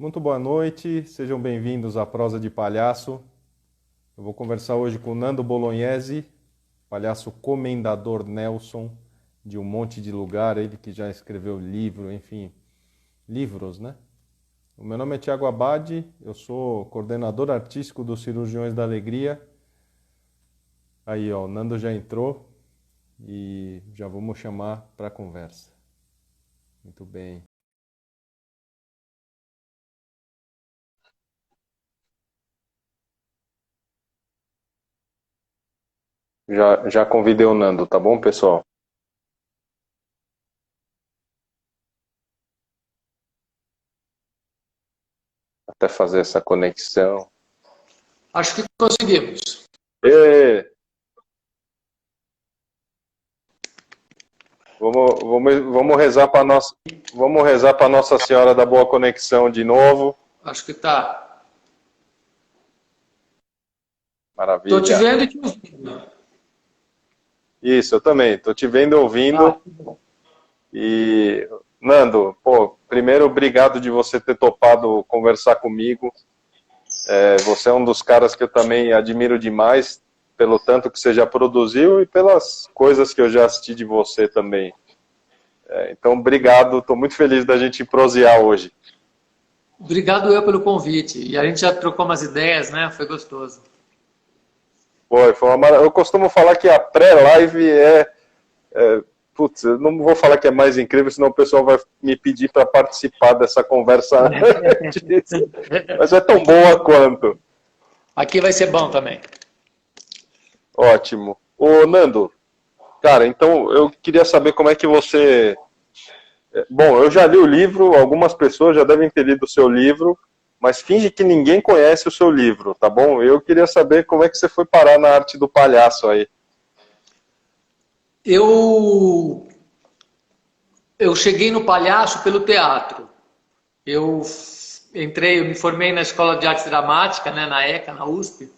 Muito boa noite, sejam bem-vindos à Prosa de Palhaço. Eu vou conversar hoje com o Nando Bolognese, palhaço comendador Nelson, de um monte de lugar, ele que já escreveu livro, enfim, livros, né? O meu nome é Tiago Abade, eu sou coordenador artístico dos Cirurgiões da Alegria. Aí, ó, o Nando já entrou e já vamos chamar para a conversa. Muito bem. Já convidei o Nando, tá bom, pessoal? Até fazer essa conexão. Acho que conseguimos. Ê, vamos rezar para vamos rezar para Nossa Senhora da Boa Conexão de novo. Acho que está. Estou te Maravilha. vendo e te ouvindo. Isso, eu também. Estou te vendo e ouvindo. Que bom. E, Nando, pô, primeiro, obrigado de você ter topado conversar comigo. Você é um dos caras que eu também admiro demais, pelo tanto que você já produziu e pelas coisas que eu já assisti de você também. Então, obrigado. Estou muito feliz da gente prosear hoje. Obrigado eu pelo convite. E a gente já trocou umas ideias, né? Foi gostoso. Foi uma Eu costumo falar que a pré-live putz, eu não vou falar que é mais incrível, senão o pessoal vai me pedir para participar dessa conversa antes. Mas é tão boa quanto. Aqui vai ser bom também. Ótimo. Ô, Nando, cara, então eu queria saber como é que você. Bom, eu já li o livro, algumas pessoas já devem ter lido o seu livro, mas finge que ninguém conhece o seu livro, tá bom? Eu queria saber como é que você foi parar na arte do palhaço aí. Eu, eu cheguei no palhaço pelo teatro. Eu me formei na Escola de Arte Dramática, né, na ECA, na USP,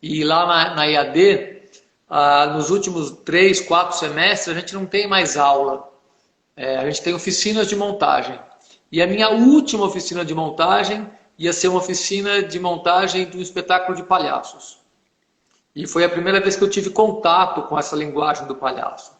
e lá na IAD, nos últimos 3, 4 semestres, a gente não tem mais aula. A gente tem oficinas de montagem. E a minha última oficina de montagem ia ser uma oficina de montagem de um espetáculo de palhaços. E foi a primeira vez que eu tive contato com essa linguagem do palhaço.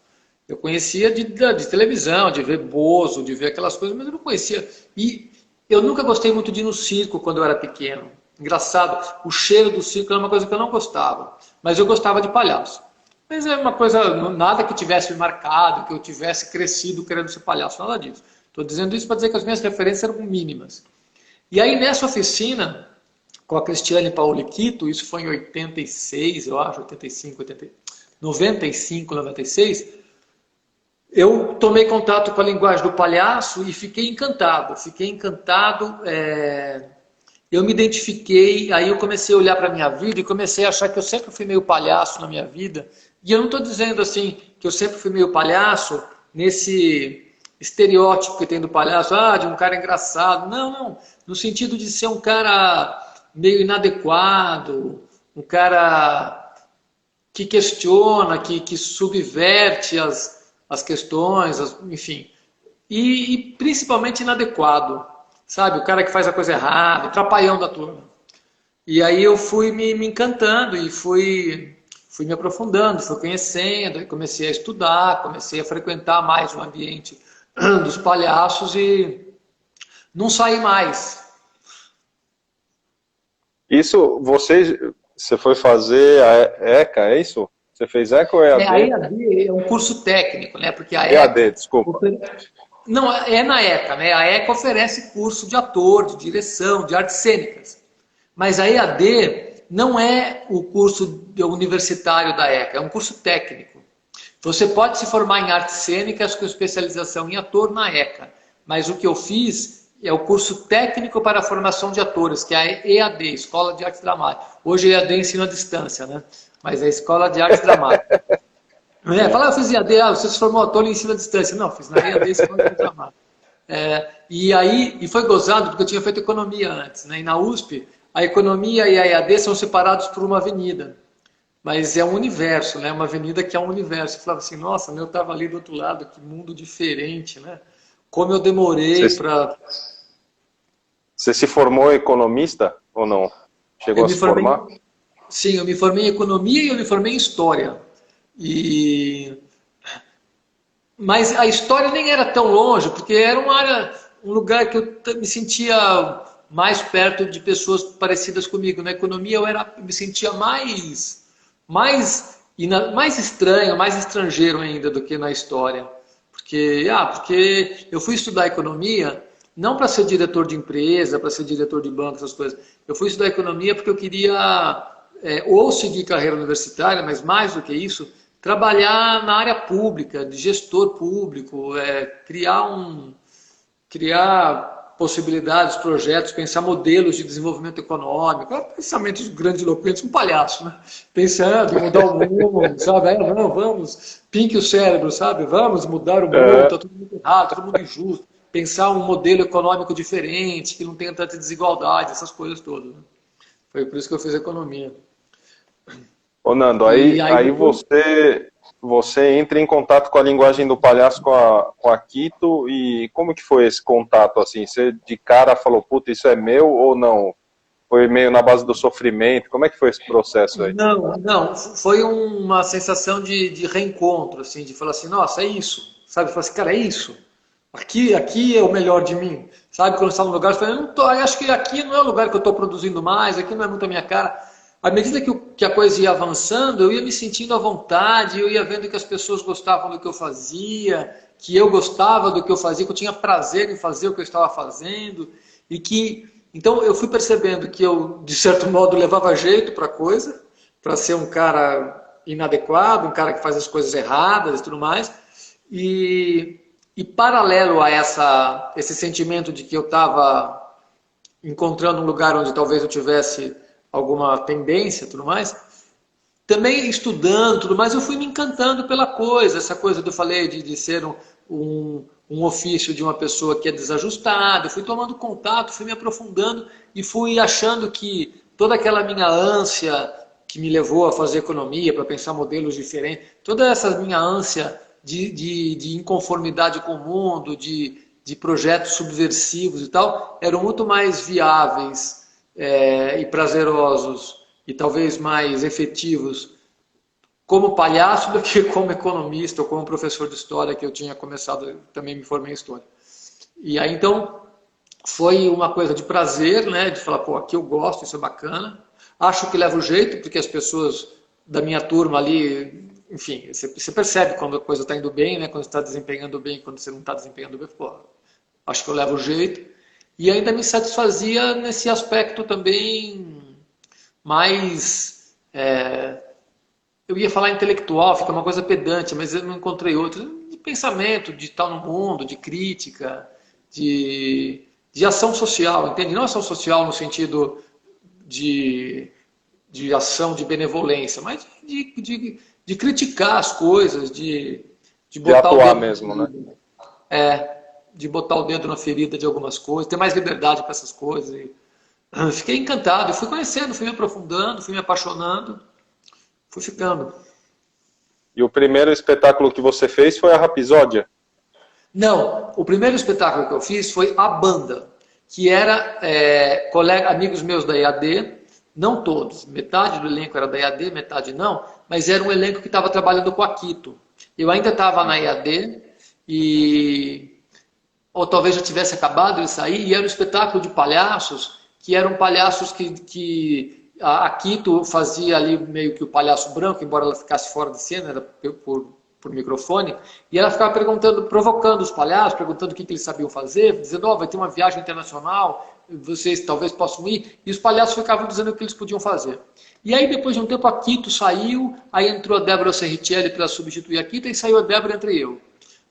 Eu conhecia de televisão, de ver Bozo, de ver aquelas coisas, mas eu não conhecia. E eu nunca gostei muito de ir no circo quando eu era pequeno. Engraçado, o cheiro do circo era uma coisa que eu não gostava. Mas eu gostava de palhaço. Mas é uma coisa, nada que tivesse me marcado, que eu tivesse crescido querendo ser palhaço, nada disso. Estou dizendo isso para dizer que as minhas referências eram mínimas. E aí nessa oficina, com a Cristiane Pauliquito, isso foi em 86, eu acho, 85, 80, 95, 96, eu tomei contato com a linguagem do palhaço e fiquei encantado. Eu me identifiquei, aí eu comecei a olhar para a minha vida e comecei a achar que eu sempre fui meio palhaço na minha vida. E eu não estou dizendo assim que eu sempre fui meio palhaço nesse estereótipo que tem do palhaço, de um cara engraçado. Não, não. No sentido de ser um cara meio inadequado, um cara que questiona, que subverte as questões, enfim. E principalmente inadequado, sabe? O cara que faz a coisa errada, o trapalhão da turma. E aí eu fui me encantando e fui me aprofundando, fui conhecendo, e comecei a estudar, comecei a frequentar mais o ambiente dos palhaços e não saí mais. Você foi fazer a ECA, é isso? Você fez ECA ou A EAD? EAD é um curso técnico, né? Porque a EAD, ECA desculpa. não é na ECA, né? A ECA oferece curso de ator, de direção, de artes cênicas. Mas a EAD não é o curso universitário da ECA, é um curso técnico. Você pode se formar em artes cênicas com especialização em ator na ECA, mas o que eu fiz é o curso técnico para a formação de atores, que é a EAD, Escola de Artes Dramáticas. Hoje a EAD ensina à distância, né? Mas é a Escola de Artes Dramáticas. Fala, eu fiz EAD, você se formou ator e ensina à distância. Não, fiz na EAD, Escola de Artes Dramáticas. E foi gozado porque eu tinha feito economia antes, né? E na USP, a economia e a EAD são separados por uma avenida. Mas é um universo, né? Uma avenida que é um universo. Eu falava assim, nossa, eu estava ali do outro lado, que mundo diferente, né? Como eu demorei Você para... Você se formou economista ou não? Chegou Eu a me se formei, formar? sim, eu me formei em economia e eu me formei em história. E Mas a história nem era tão longe, porque era uma área, um lugar que eu me sentia mais perto de pessoas parecidas comigo. Na economia eu me sentia mais estranho, mais estrangeiro ainda do que na história. Porque eu fui estudar economia não para ser diretor de empresa, para ser diretor de banco, essas coisas. Eu fui estudar economia porque eu queria ou seguir carreira universitária, mas mais do que isso, trabalhar na área pública, de gestor público, criar possibilidades, projetos, pensar modelos de desenvolvimento econômico, pensamentos grandiloquentes, um palhaço, né? Pensando em mudar o mundo, sabe? Não, vamos, pinque o cérebro, sabe? Vamos mudar o mundo, É. está todo mundo errado, todo mundo injusto. Pensar um modelo econômico diferente, que não tenha tanta desigualdade, essas coisas todas. Né? Foi por isso que eu fiz economia. Ô Nando, E aí aí depois, você entra em contato com a linguagem do palhaço com a Quito, e como que foi esse contato assim? Você de cara falou, puta, isso é meu ou não? Foi meio na base do sofrimento? Como é que foi esse processo aí? não, foi uma sensação de reencontro, assim, de falar assim, nossa, é isso, sabe? Falar assim, cara, é isso. Aqui é o melhor de mim, sabe? Quando você está num lugar, você fala, eu não tô, eu acho que aqui não é o lugar que eu estou produzindo mais, aqui não é muito a minha cara. À medida que a coisa ia avançando, eu ia me sentindo à vontade, eu ia vendo que as pessoas gostavam do que eu fazia, que eu gostava do que eu fazia, que eu tinha prazer em fazer o que eu estava fazendo, e que então eu fui percebendo que eu, de certo modo, levava jeito para a coisa, para ser um cara inadequado, um cara que faz as coisas erradas e tudo mais, e, e paralelo a esse sentimento de que eu estava encontrando um lugar onde talvez eu tivesse alguma tendência e tudo mais, também estudando tudo mais, eu fui me encantando pela coisa, essa coisa que eu falei de ser um ofício de uma pessoa que é desajustada, eu fui tomando contato, fui me aprofundando e fui achando que toda aquela minha ânsia que me levou a fazer economia, para pensar modelos diferentes, toda essa minha ânsia de inconformidade com o mundo, de projetos subversivos e tal, eram muito mais viáveis e prazerosos e talvez mais efetivos como palhaço do que como economista ou como professor de história, que eu tinha começado, também me formei em história. E aí então foi uma coisa de prazer, né, de falar, pô, aqui eu gosto, isso é bacana. Acho que leva o jeito, porque as pessoas da minha turma ali, enfim, você percebe quando a coisa está indo bem, né, quando você está desempenhando bem, quando você não está desempenhando bem, pô, acho que eu levo o jeito. E ainda me satisfazia nesse aspecto também mais eu ia falar intelectual, fica uma coisa pedante, mas eu não encontrei outro. De pensamento, de estar no mundo, de crítica, de ação social, entende? Não ação social no sentido de, de ação de benevolência, mas de criticar as coisas, de De botar o atuar dedo na mesmo, né? ferida. De botar o dedo na ferida de algumas coisas, ter mais liberdade para essas coisas. Fiquei encantado, eu fui conhecendo, fui me aprofundando, fui me apaixonando, fui ficando. E o primeiro espetáculo que você fez foi a Rapisódia? Não, o primeiro espetáculo que eu fiz foi A Banda, que era amigos meus da EAD, não todos, metade do elenco era da EAD, metade não, mas era um elenco que estava trabalhando com a Quito. Eu ainda estava na EAD, ou talvez já tivesse acabado de sair, e era um espetáculo de palhaços, que eram palhaços que a Quito fazia ali meio que o palhaço branco, embora ela ficasse fora de cena, era por microfone, e ela ficava perguntando, provocando os palhaços, perguntando o que eles sabiam fazer, dizendo, vai ter uma viagem internacional, vocês talvez possam ir, e os palhaços ficavam dizendo o que eles podiam fazer. E aí, depois de um tempo, a Quito saiu, aí entrou a Débora Serritielli para substituir a Quito, e saiu a Débora entre eu.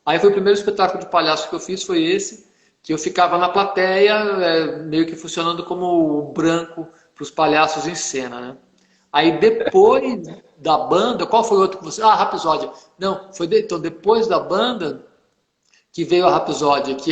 Aí foi o primeiro espetáculo de palhaço que eu fiz, foi esse, que eu ficava na plateia, meio que funcionando como o branco para os palhaços em cena, né? Aí depois da banda, qual foi o outro que você... Ah, Rapisódia. Não, então depois da banda que veio a Rapisódia, que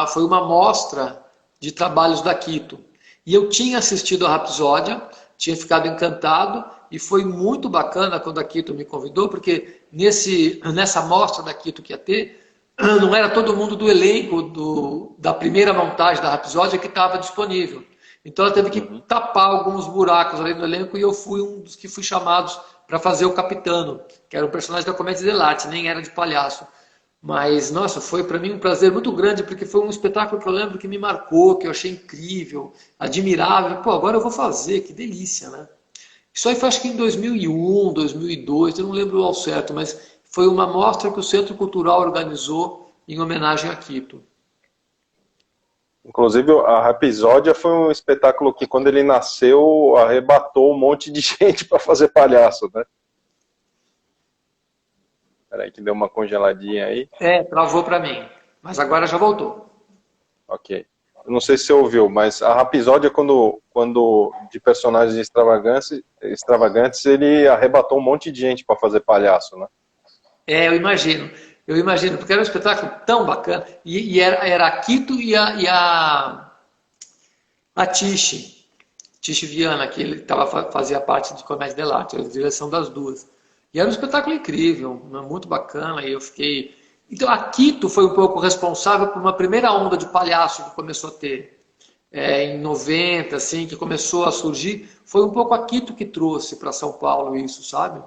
foi uma mostra de trabalhos da Quito. E eu tinha assistido a Rapisódia, tinha ficado encantado, e foi muito bacana quando a Quito me convidou, porque nessa mostra da Quito que ia ter, não era todo mundo do elenco da primeira montagem da Rapsódia que estava disponível. Então ela teve que tapar alguns buracos ali no elenco e eu fui um dos que fui chamados para fazer o Capitano, que era um personagem da Comédia dell'arte, nem era de palhaço. Mas, nossa, foi para mim um prazer muito grande, porque foi um espetáculo que eu lembro que me marcou, que eu achei incrível, admirável. Pô, agora eu vou fazer, que delícia, né? Isso aí foi acho que em 2001, 2002, eu não lembro ao certo, mas foi uma mostra que o Centro Cultural organizou em homenagem a Quito. Inclusive, a Rapsódia foi um espetáculo que, quando ele nasceu, arrebatou um monte de gente para fazer palhaço, né? Peraí que deu uma congeladinha aí. É, travou para mim, mas agora já voltou. Ok. Eu não sei se você ouviu, mas a Rapsódia, quando de personagens extravagantes, ele arrebatou um monte de gente para fazer palhaço, né? É, eu imagino, porque era um espetáculo tão bacana. E era a Quito a Tiche Viana, que ele fazia parte de Comédia dell'arte, a direção das duas. E era um espetáculo incrível, né, muito bacana, e eu fiquei... Então, a Quito foi um pouco responsável por uma primeira onda de palhaço que começou a ter em 90, assim, que começou a surgir. Foi um pouco a Quito que trouxe para São Paulo isso, sabe?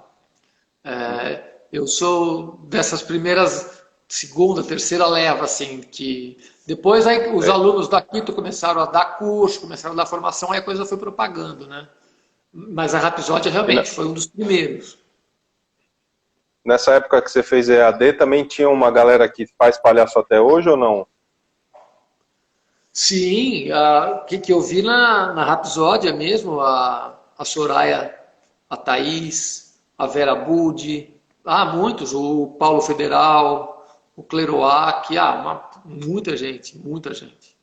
Eu sou dessas primeiras, segunda, terceira leva, assim, que depois aí os alunos da Quito começaram a dar curso, começaram a dar formação, aí a coisa foi propagando, né? Mas a Rapsódia E realmente foi um dos primeiros. nessa época que você fez EAD, também tinha uma galera que faz palhaço até hoje ou não? Sim, que eu vi na Rapsódia mesmo, a Soraya, a Thaís, a Vera Budi, muitos, o Paulo Federal, o Cleroac, muita gente, muita gente.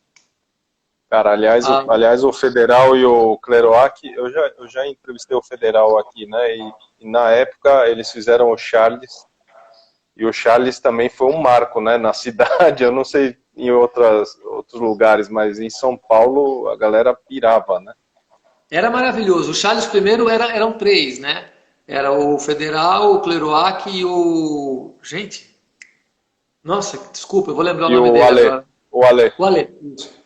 Cara, aliás, o Federal e o Cleroac, eu já entrevistei o Federal aqui, né? E na época eles fizeram o Charles, e o Charles também foi um marco, né? Na cidade, eu não sei em outros lugares, mas em São Paulo a galera pirava, né? Era maravilhoso. O Charles primeiro eram três, né? Era o Federal, o Cleroac e o... Gente, nossa, desculpa, eu vou lembrar o E nome o dele Ale, agora. o Ale. O Ale. Isso.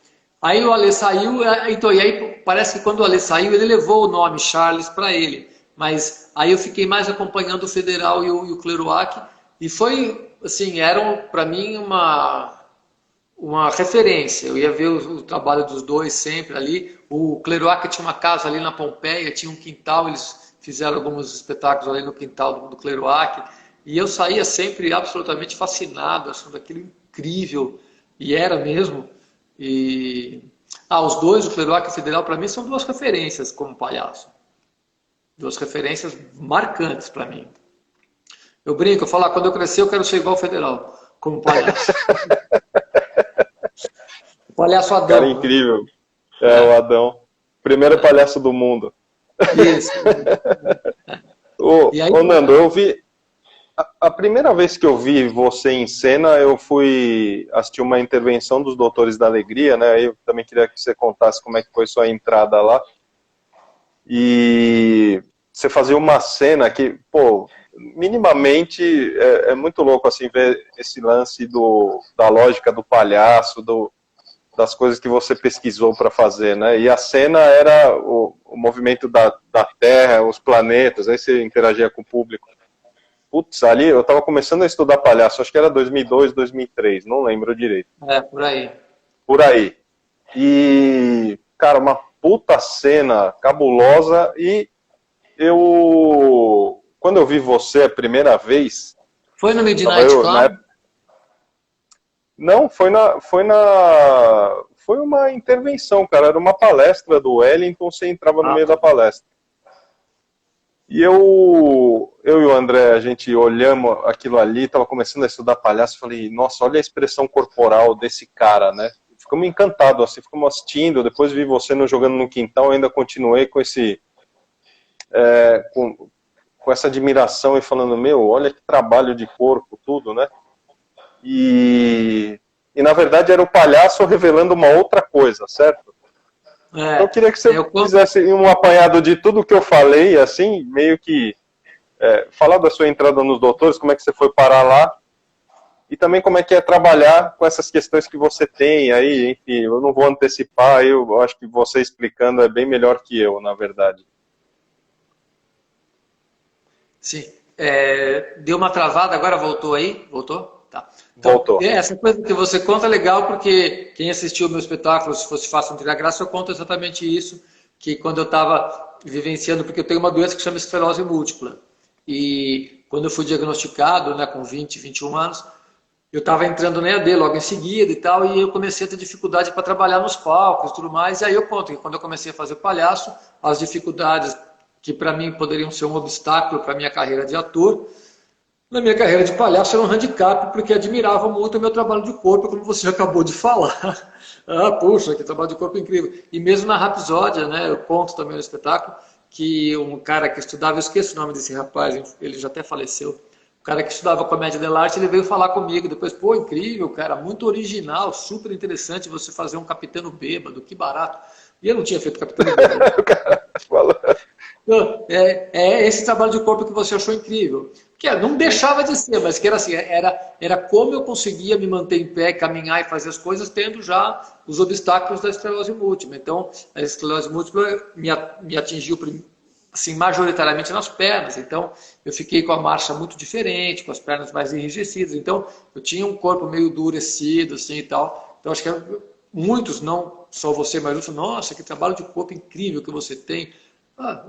Aí o Ale saiu, então, e aí parece que quando o Ale saiu, ele levou o nome Charles para ele. Mas aí eu fiquei mais acompanhando o Federal e o Cleroac, e foi, assim, eram para mim uma referência. Eu ia ver o trabalho dos dois sempre ali. O Cleroac tinha uma casa ali na Pompeia, tinha um quintal, eles fizeram alguns espetáculos ali no quintal do Cleroac. E eu saía sempre absolutamente fascinado, achando aquilo incrível. E era mesmo. E os dois, o Cleroac e o Federal, para mim são duas referências como palhaço. Duas referências marcantes para mim. Eu brinco, eu falo, quando eu crescer eu quero ser igual ao Federal, como palhaço. O palhaço Adão. Cara incrível. O Adão. Primeiro palhaço do mundo. Isso. Ô Nando, eu vi... A primeira vez que eu vi você em cena, eu fui assistir uma intervenção dos Doutores da Alegria, né? Eu também queria que você contasse como é que foi sua entrada lá. E você fazia uma cena que, pô, minimamente é muito louco, assim, ver esse lance da lógica do palhaço, das coisas que você pesquisou para fazer, né? E a cena era o movimento da Terra, os planetas, aí você interagia com o público. Putz, ali eu tava começando a estudar palhaço, acho que era 2002, 2003, não lembro direito. Por aí. Por aí. E, cara, uma puta cena cabulosa, e quando eu vi você a primeira vez... Foi no Midnight Club? Não, foi uma intervenção, cara, era uma palestra do Wellington, você entrava no meio da palestra. E eu e o André, a gente olhamos aquilo ali, tava começando a estudar palhaço, falei, nossa, olha a expressão corporal desse cara, né? Ficamos encantados, assim, ficamos assistindo, depois vi você jogando no quintal, ainda continuei com com essa admiração e falando, meu, olha que trabalho de corpo, tudo, né? E na verdade era o palhaço revelando uma outra coisa, certo? Então eu queria que você fizesse um apanhado de tudo que eu falei, assim, meio que falar da sua entrada nos Doutores, como é que você foi parar lá, e também como é que é trabalhar com essas questões que você tem aí, enfim, eu não vou antecipar, eu acho que você explicando é bem melhor que eu, na verdade. Sim. Deu uma travada, agora voltou aí? Voltou? Tá. Então, Voltou. essa coisa que você conta é legal porque quem assistiu o meu espetáculo, se fosse fácil não ter graça, eu conto exatamente isso, que quando eu estava vivenciando, porque eu tenho uma doença que chama esclerose múltipla. E quando eu fui diagnosticado, né, com 20, 21 anos, eu estava entrando na EAD logo em seguida e tal, e eu comecei a ter dificuldade para trabalhar nos palcos e tudo mais. E aí eu conto que quando eu comecei a fazer palhaço, as dificuldades que para mim poderiam ser um obstáculo para a minha carreira de ator, na minha carreira de palhaço era um handicap, porque admirava muito o meu trabalho de corpo, como você acabou de falar. Ah, puxa, que trabalho de corpo incrível. E mesmo na Rapsódia, né, eu conto também no espetáculo, que um cara que estudava, eu esqueço o nome desse rapaz, ele já até faleceu, o cara que estudava comédia dell'arte, ele veio falar comigo depois, pô, incrível, cara, muito original, super interessante você fazer um capitano bêbado, que barato. E eu não tinha feito capitano bêbado. O cara falou. Não, é esse trabalho de corpo que você achou incrível. Que não deixava de ser, mas que era assim, era como eu conseguia me manter em pé, caminhar e fazer as coisas, tendo já os obstáculos da esclerose múltipla. Então, a esclerose múltipla me atingiu assim, majoritariamente nas pernas. Então, eu fiquei com a marcha muito diferente, com as pernas mais enrijecidas. Então, eu tinha um corpo meio endurecido, assim e tal. Então, acho que muitos, não só você, mas outros, nossa, que trabalho de corpo incrível que você tem.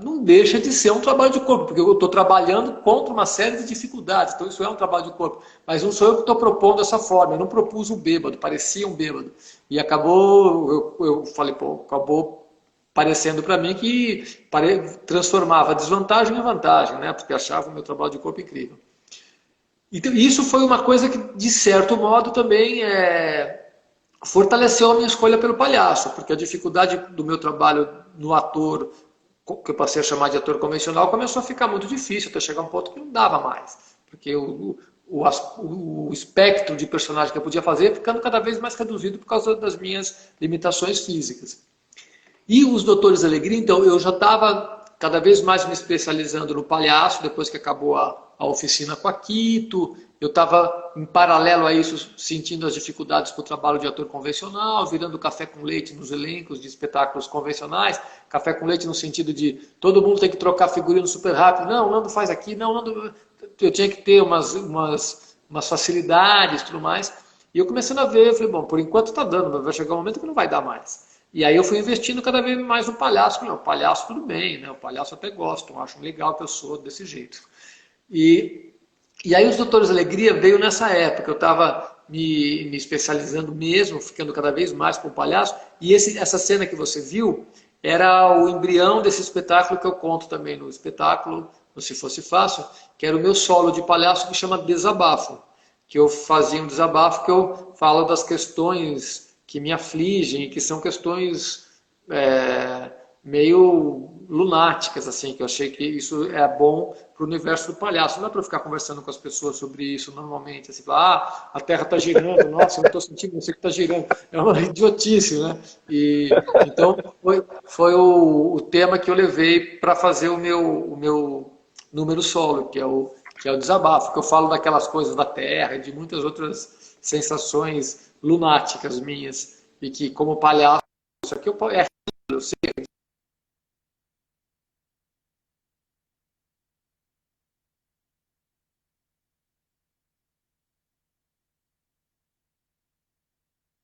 Não deixa de ser um trabalho de corpo, porque eu estou trabalhando contra uma série de dificuldades, então isso é um trabalho de corpo. Mas não sou eu que estou propondo dessa forma, eu não propus um bêbado, parecia um bêbado. E acabou, eu falei, pô, acabou parecendo para mim que transformava desvantagem em vantagem, né? Porque achava o meu trabalho de corpo incrível. Então, isso foi uma coisa que, de certo modo, também fortaleceu a minha escolha pelo palhaço, porque a dificuldade do meu trabalho no ator, que eu passei a chamar de ator convencional, começou a ficar muito difícil, até chegar a um ponto que não dava mais. Porque o espectro de personagem que eu podia fazer ia ficando cada vez mais reduzido por causa das minhas limitações físicas. E os Doutores Alegria, então, eu já estava cada vez mais me especializando no palhaço, depois que acabou a oficina com a Quito. Eu estava, em paralelo a isso, sentindo as dificuldades para o trabalho de ator convencional, virando café com leite nos elencos de espetáculos convencionais. Café com leite no sentido de todo mundo tem que trocar figurino super rápido. Não, Nando faz aqui, não, Nando... Eu tinha que ter umas facilidades e tudo mais. E eu começando a ver, eu falei, bom, por enquanto está dando, mas vai chegar um momento que não vai dar mais. E aí eu fui investindo cada vez mais no palhaço. Falei, o palhaço tudo bem, né? O palhaço até gostam, acham legal que eu sou desse jeito. E, e aí os Doutores Alegria veio nessa época. Eu estava me especializando mesmo, ficando cada vez mais com o palhaço. E essa cena que você viu era o embrião desse espetáculo que eu conto também no espetáculo, Se Fosse Fácil, que era o meu solo de palhaço que chama Desabafo. Que eu fazia um desabafo que eu falo das questões que me afligem, que são questões meio lunáticas, assim, que eu achei que isso é bom para o universo do palhaço. Não é para eu ficar conversando com as pessoas sobre isso normalmente, assim, a Terra está girando, nossa, eu não estou sentindo, não sei que está girando. É uma idiotice, né? Então, foi o tema que eu levei para fazer o meu número solo, que é o desabafo, que eu falo daquelas coisas da Terra e de muitas outras sensações lunáticas minhas, e que como palhaço, isso aqui eu sei.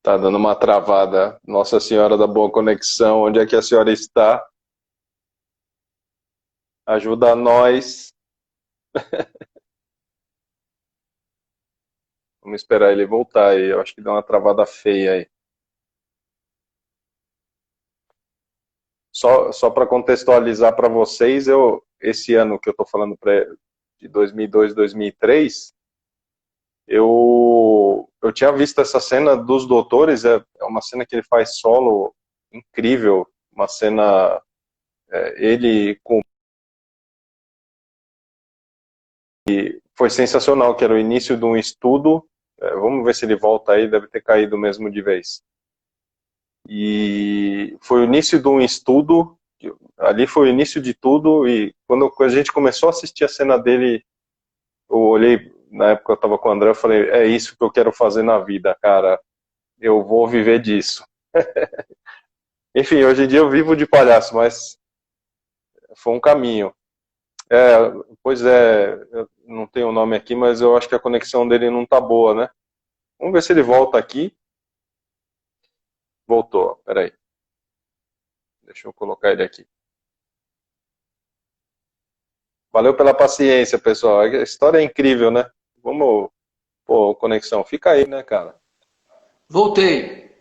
Tá dando uma travada. Nossa Senhora da Boa Conexão, onde é que a senhora está? Ajuda nós. Vamos esperar ele voltar aí. Eu acho que deu uma travada feia aí. Só para contextualizar para vocês, esse ano que eu estou falando de 2002, 2003, eu tinha visto essa cena dos Doutores, é uma cena que ele faz solo incrível, uma cena, ele com... Foi sensacional, que era o início de um estudo, vamos ver se ele volta aí, deve ter caído mesmo de vez. E foi o início de um estudo, ali foi o início de tudo, e quando a gente começou a assistir a cena dele, eu olhei, na época eu estava com o André, eu falei, é isso que eu quero fazer na vida, cara. Eu vou viver disso. Enfim, hoje em dia eu vivo de palhaço, mas foi um caminho. É, pois é, eu não tenho o nome aqui, mas eu acho que a conexão dele não tá boa, né? Vamos ver se ele volta aqui. Voltou, peraí. Deixa eu colocar ele aqui. Valeu pela paciência, pessoal. A história é incrível, né? Vamos, pô, conexão, fica aí, né, cara? Voltei.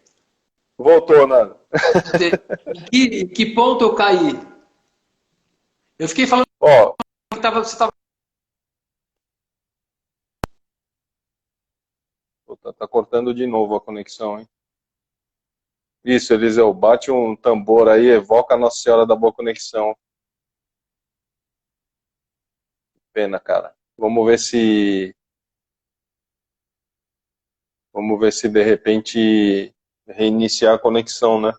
Voltou, Nando. Voltei. Em que ponto eu caí? Eu fiquei falando Ó, que você estava. tá cortando de novo a conexão, hein? Isso, Eliseu, bate um tambor aí, evoca a Nossa Senhora da Boa Conexão. Pena, cara. Vamos ver se de repente reiniciar a conexão, né?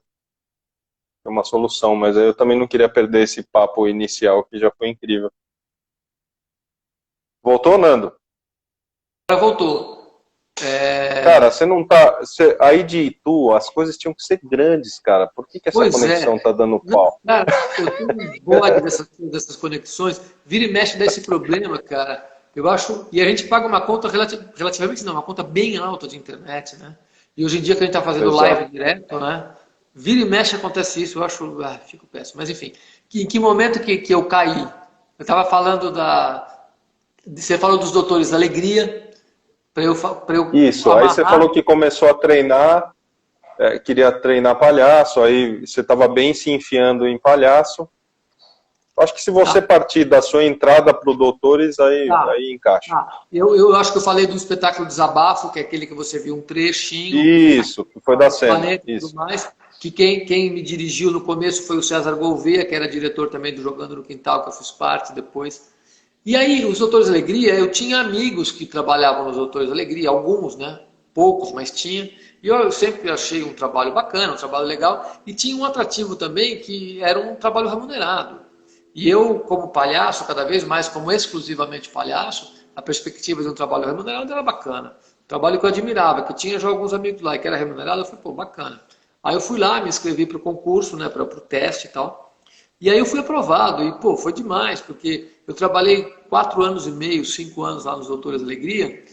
É uma solução, mas eu também não queria perder esse papo inicial que já foi incrível. Voltou, Nando? Agora voltou. Cara, você não tá. Aí de Itu, as coisas tinham que ser grandes, cara. Por que essa Pois conexão é. tá dando Não, pau? cara, eu tenho um bode dessas conexões. Vira e mexe desse problema, cara. Eu acho. E a gente paga uma conta relativamente não, uma conta bem alta de internet, né? E hoje em dia que a gente está fazendo Exato. live direto, né? Vira e mexe acontece isso, eu acho. Fico péssimo. Mas enfim, em que momento que eu caí? Eu estava falando da. Você falou dos doutores da alegria, para eu Isso, aí você amarrar. falou que começou a treinar, queria treinar palhaço, aí você estava bem se enfiando em palhaço. Acho que se você Tá, partir da sua entrada para o Doutores, tá. aí encaixa. Eu acho que eu falei do espetáculo Desabafo, que é aquele que você viu um trechinho, Isso, que foi da cena. planeta e tudo Isso. mais, que quem me dirigiu no começo foi o César Gouveia, que era diretor também do Jogando no Quintal, que eu fiz parte depois. E aí, os Doutores da Alegria, eu tinha amigos que trabalhavam nos Doutores da Alegria, alguns, né? Poucos, mas tinha. E eu sempre achei um trabalho bacana, um trabalho legal. E tinha um atrativo também, que era um trabalho remunerado. E eu, como palhaço, cada vez mais como exclusivamente palhaço, a perspectiva de um trabalho remunerado era bacana. Um trabalho que eu admirava, que eu tinha já alguns amigos lá que era remunerado, eu falei, pô, bacana. Aí eu fui lá, me inscrevi para o concurso, né, para o teste e tal. E aí eu fui aprovado, e pô, foi demais, porque eu trabalhei 4 anos e meio, 5 anos lá nos Doutores da Alegria,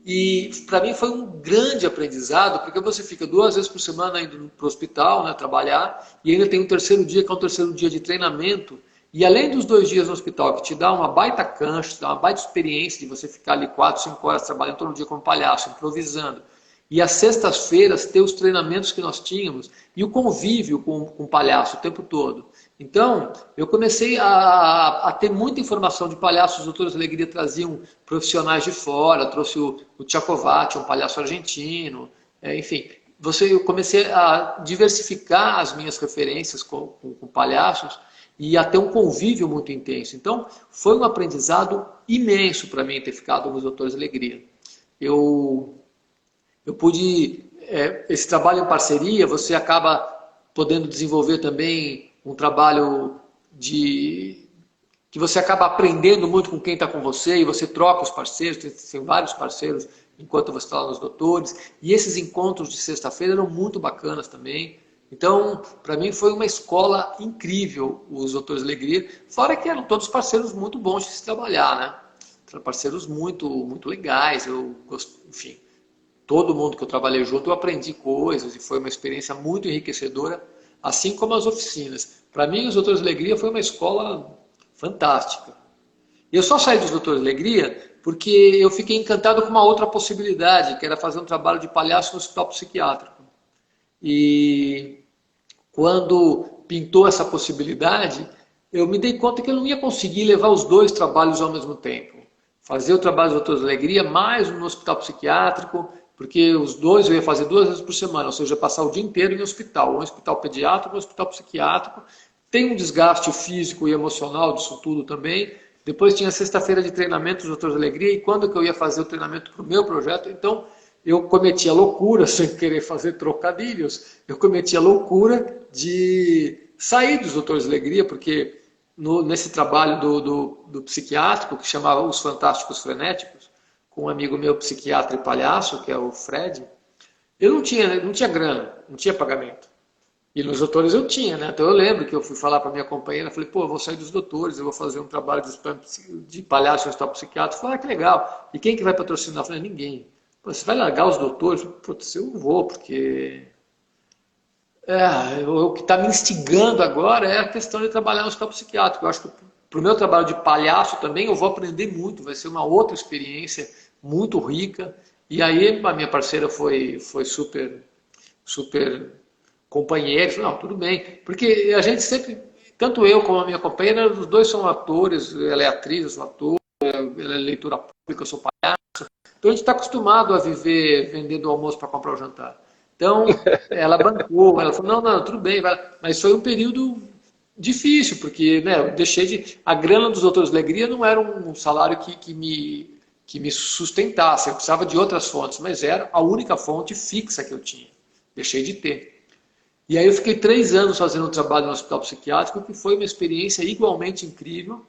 e para mim foi um grande aprendizado, porque você fica 2 vezes por semana indo para o hospital, né, trabalhar, e ainda tem um terceiro dia, que é um terceiro dia de treinamento, e além dos 2 dias no hospital, que te dá uma baita cancha, te dá uma baita experiência de você ficar ali 4, 5 horas trabalhando todo dia como palhaço, improvisando, e às sextas-feiras ter os treinamentos que nós tínhamos e o convívio com o palhaço o tempo todo. Então, eu comecei a ter muita informação de palhaços. Os Doutores da Alegria traziam profissionais de fora, trouxe o Tchacovati, um palhaço argentino, enfim. Eu comecei a diversificar as minhas referências com palhaços e a ter um convívio muito intenso. Então, foi um aprendizado imenso para mim ter ficado nos Doutores da Alegria. Eu pude, esse trabalho em parceria, você acaba podendo desenvolver também um trabalho que você acaba aprendendo muito com quem está com você e você troca os parceiros, tem vários parceiros enquanto você está lá nos Doutores. E esses encontros de sexta-feira eram muito bacanas também. Então, para mim foi uma escola incrível os Doutores de Alegria, fora que eram todos parceiros muito bons de se trabalhar, né? Parceiros muito, muito legais, enfim, todo mundo que eu trabalhei junto, eu aprendi coisas e foi uma experiência muito enriquecedora, assim como as oficinas. Para mim, os Doutores de Alegria foi uma escola fantástica. Eu só saí dos Doutores de Alegria porque eu fiquei encantado com uma outra possibilidade, que era fazer um trabalho de palhaço no hospital psiquiátrico. E quando pintou essa possibilidade, eu me dei conta que eu não ia conseguir levar os dois trabalhos ao mesmo tempo. Fazer o trabalho dos Doutores de Alegria, mais no hospital psiquiátrico, porque os dois eu ia fazer 2 vezes por semana, ou seja, passar o dia inteiro em hospital, um hospital pediátrico, um hospital psiquiátrico. Tem um desgaste físico e emocional disso tudo também. Depois tinha sexta-feira de treinamento dos Doutores de Alegria, e quando que eu ia fazer o treinamento para o meu projeto, então eu cometi a loucura, sem querer fazer trocadilhos, eu cometi a loucura de sair dos Doutores de Alegria, porque nesse trabalho do psiquiátrico, que chamava Os Fantásticos Frenéticos, com um amigo meu, psiquiatra e palhaço, que é o Fred, eu não tinha grana, não tinha pagamento. E nos doutores eu tinha, né? Então eu lembro que eu fui falar para minha companheira, falei, pô, eu vou sair dos doutores, eu vou fazer um trabalho de palhaço no hospital psiquiátrico. Falei, que legal. E quem que vai patrocinar? Eu falei, ninguém. Pô, você vai largar os doutores? Putz, eu vou, porque o que está me instigando agora é a questão de trabalhar no hospital psiquiátrico. Eu acho que para o meu trabalho de palhaço também eu vou aprender muito, vai ser uma outra experiência muito rica. E aí a minha parceira foi super, super companheira, falou, não, tudo bem. Porque a gente sempre, tanto eu como a minha companheira, os dois são atores, ela é atriz, eu sou ator, ela é leitora pública, eu sou palhaço. Então a gente está acostumado a viver vendendo o almoço para comprar o jantar. Então, ela bancou, ela falou, não, tudo bem, vai. Mas foi um período difícil, porque né, eu deixei de. A grana dos Doutores de Alegria não era um salário que me sustentasse, eu precisava de outras fontes, mas era a única fonte fixa que eu tinha. Deixei de ter. E aí eu fiquei 3 anos fazendo um trabalho no hospital psiquiátrico, que foi uma experiência igualmente incrível,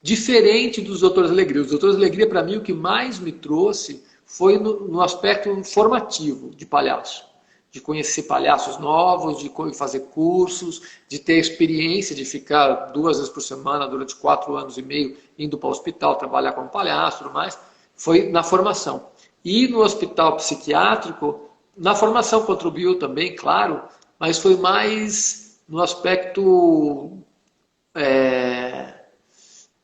diferente dos Doutores de Alegria. Os Doutores de Alegria, para mim, o que mais me trouxe foi no aspecto formativo de palhaço. De conhecer palhaços novos, de fazer cursos, de ter a experiência de ficar 2 vezes por semana durante 4 anos e meio indo para o hospital, trabalhar como palhaço e tudo mais. Foi na formação. E no hospital psiquiátrico, na formação contribuiu também, claro, mas foi mais no aspecto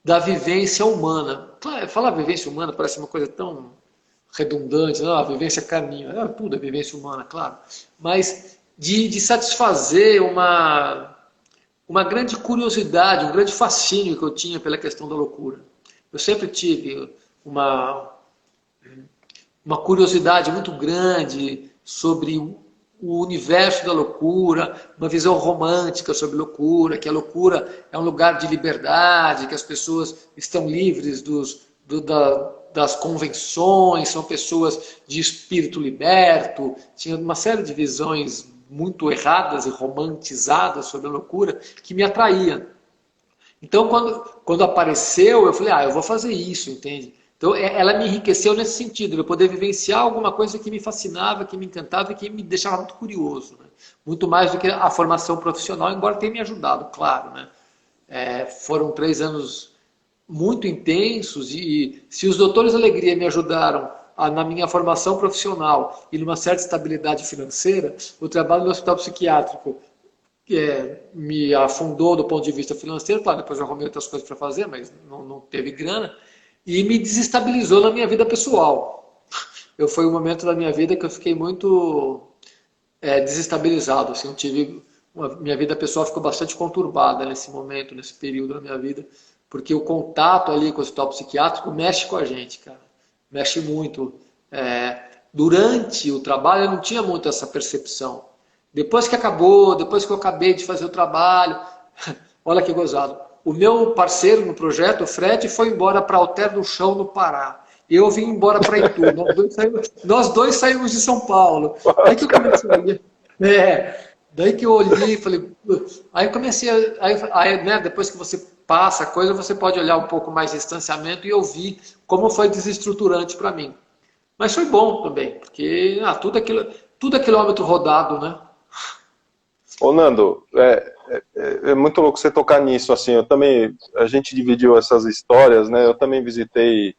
da vivência humana. Claro, falar vivência humana parece uma coisa tão redundante, não, a vivência caminho, tudo é vivência humana, claro. Mas de satisfazer uma grande curiosidade, um grande fascínio que eu tinha pela questão da loucura. Eu sempre tive uma curiosidade muito grande sobre o universo da loucura, uma visão romântica sobre loucura, que a loucura é um lugar de liberdade, que as pessoas estão livres das convenções, são pessoas de espírito liberto. Tinha uma série de visões muito erradas e romantizadas sobre a loucura que me atraía. Então, quando apareceu, eu falei, eu vou fazer isso, entende? Então, ela me enriqueceu nesse sentido, de poder vivenciar alguma coisa que me fascinava, que me encantava e que me deixava muito curioso. Né? Muito mais do que a formação profissional, embora tenha me ajudado, claro. Né? Foram 3 anos muito intensos e se os Doutores de Alegria me ajudaram na minha formação profissional e numa certa estabilidade financeira, o trabalho no hospital psiquiátrico me afundou do ponto de vista financeiro, claro, depois eu arrumei outras coisas para fazer, mas não teve grana, e me desestabilizou na minha vida pessoal. Foi um momento da minha vida que eu fiquei muito desestabilizado, assim, minha vida pessoal ficou bastante conturbada nesse momento, nesse período da minha vida, porque o contato ali com o hospital psiquiátrico mexe com a gente, cara, mexe muito. Durante o trabalho eu não tinha muito essa percepção. Depois que acabou, depois que eu acabei de fazer o trabalho, olha que gozado. O meu parceiro no projeto, o Fred, foi embora para Alter do Chão, no Pará. Eu vim embora para Itu. Nós dois saímos de São Paulo. Aí que eu comecei a olhar. Daí que eu olhei e falei. Aí eu comecei né, depois que você passa a coisa, você pode olhar um pouco mais de distanciamento e eu vi como foi desestruturante para mim. Mas foi bom também, porque tudo é quilômetro rodado, né? Ô Nando, é muito louco você tocar nisso, assim, a gente dividiu essas histórias, né, eu também visitei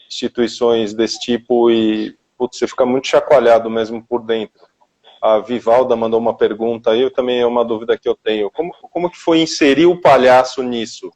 instituições desse tipo e, putz, você fica muito chacoalhado mesmo por dentro. A Vivalda mandou uma pergunta aí, também é uma dúvida que eu tenho, como que foi inserir o palhaço nisso?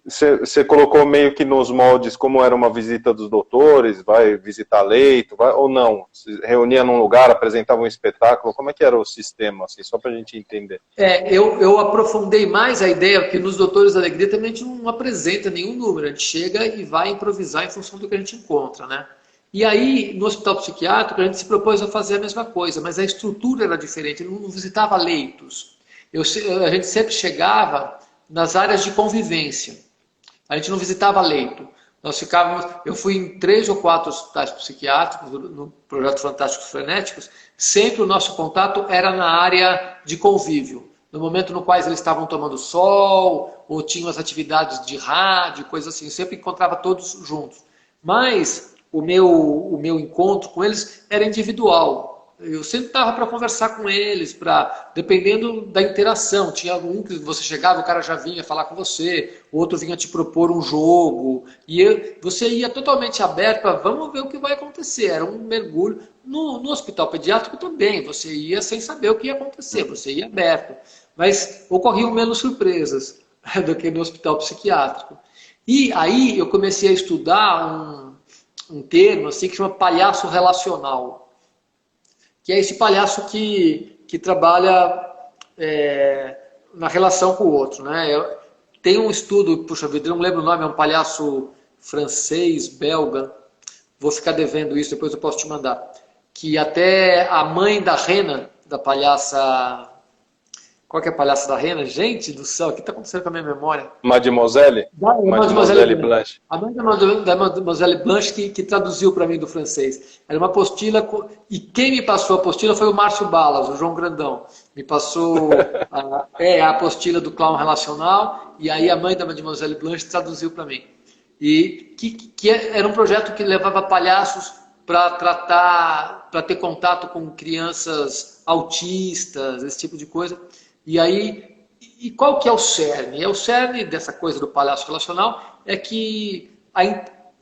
Você colocou meio que nos moldes como era uma visita dos doutores, vai visitar leito, ou não? Se reunia num lugar, apresentava um espetáculo, como é que era o sistema, assim, só para a gente entender? Eu aprofundei mais a ideia que nos Doutores da Alegria também a gente não apresenta nenhum número, a gente chega e vai improvisar em função do que a gente encontra, né? E aí, no hospital psiquiátrico, a gente se propôs a fazer a mesma coisa, mas a estrutura era diferente, não visitava leitos. A gente sempre chegava nas áreas de convivência. A gente não visitava leito. Eu fui em 3 ou 4 hospitais psiquiátricos no projeto Fantásticos Frenéticos. Sempre o nosso contato era na área de convívio. No momento no qual eles estavam tomando sol, ou tinham as atividades de rádio, coisas assim. Eu sempre encontrava todos juntos. Mas o meu encontro com eles era individual. Eu sempre estava para conversar com eles, dependendo da interação. Tinha um que você chegava, o cara já vinha falar com você, o outro vinha te propor um jogo, e você ia totalmente aberto para vamos ver o que vai acontecer. Era um mergulho. No hospital pediátrico também, você ia sem saber o que ia acontecer, você ia aberto. Mas ocorriam menos surpresas do que no hospital psiquiátrico. E aí eu comecei a estudar um termo assim, que chama palhaço relacional, que é esse palhaço que trabalha na relação com o outro. Né? Tem um estudo, puxa vida, eu não lembro o nome, é um palhaço francês, belga, vou ficar devendo isso, depois eu posso te mandar, que até a mãe da Rena, da palhaça... Qual que é a palhaça da Rena? Gente do céu, o que está acontecendo com a minha memória? Mademoiselle? Mademoiselle Blanche. A mãe da Mademoiselle Blanche que traduziu para mim do francês. Era uma apostila, e quem me passou a apostila foi o Márcio Balas, o João Grandão. Me passou a apostila do clown relacional, e aí a mãe da Mademoiselle Blanche traduziu para mim. E era um projeto que levava palhaços para ter contato com crianças autistas, esse tipo de coisa. E aí, qual que é o cerne? O cerne dessa coisa do palhaço relacional é que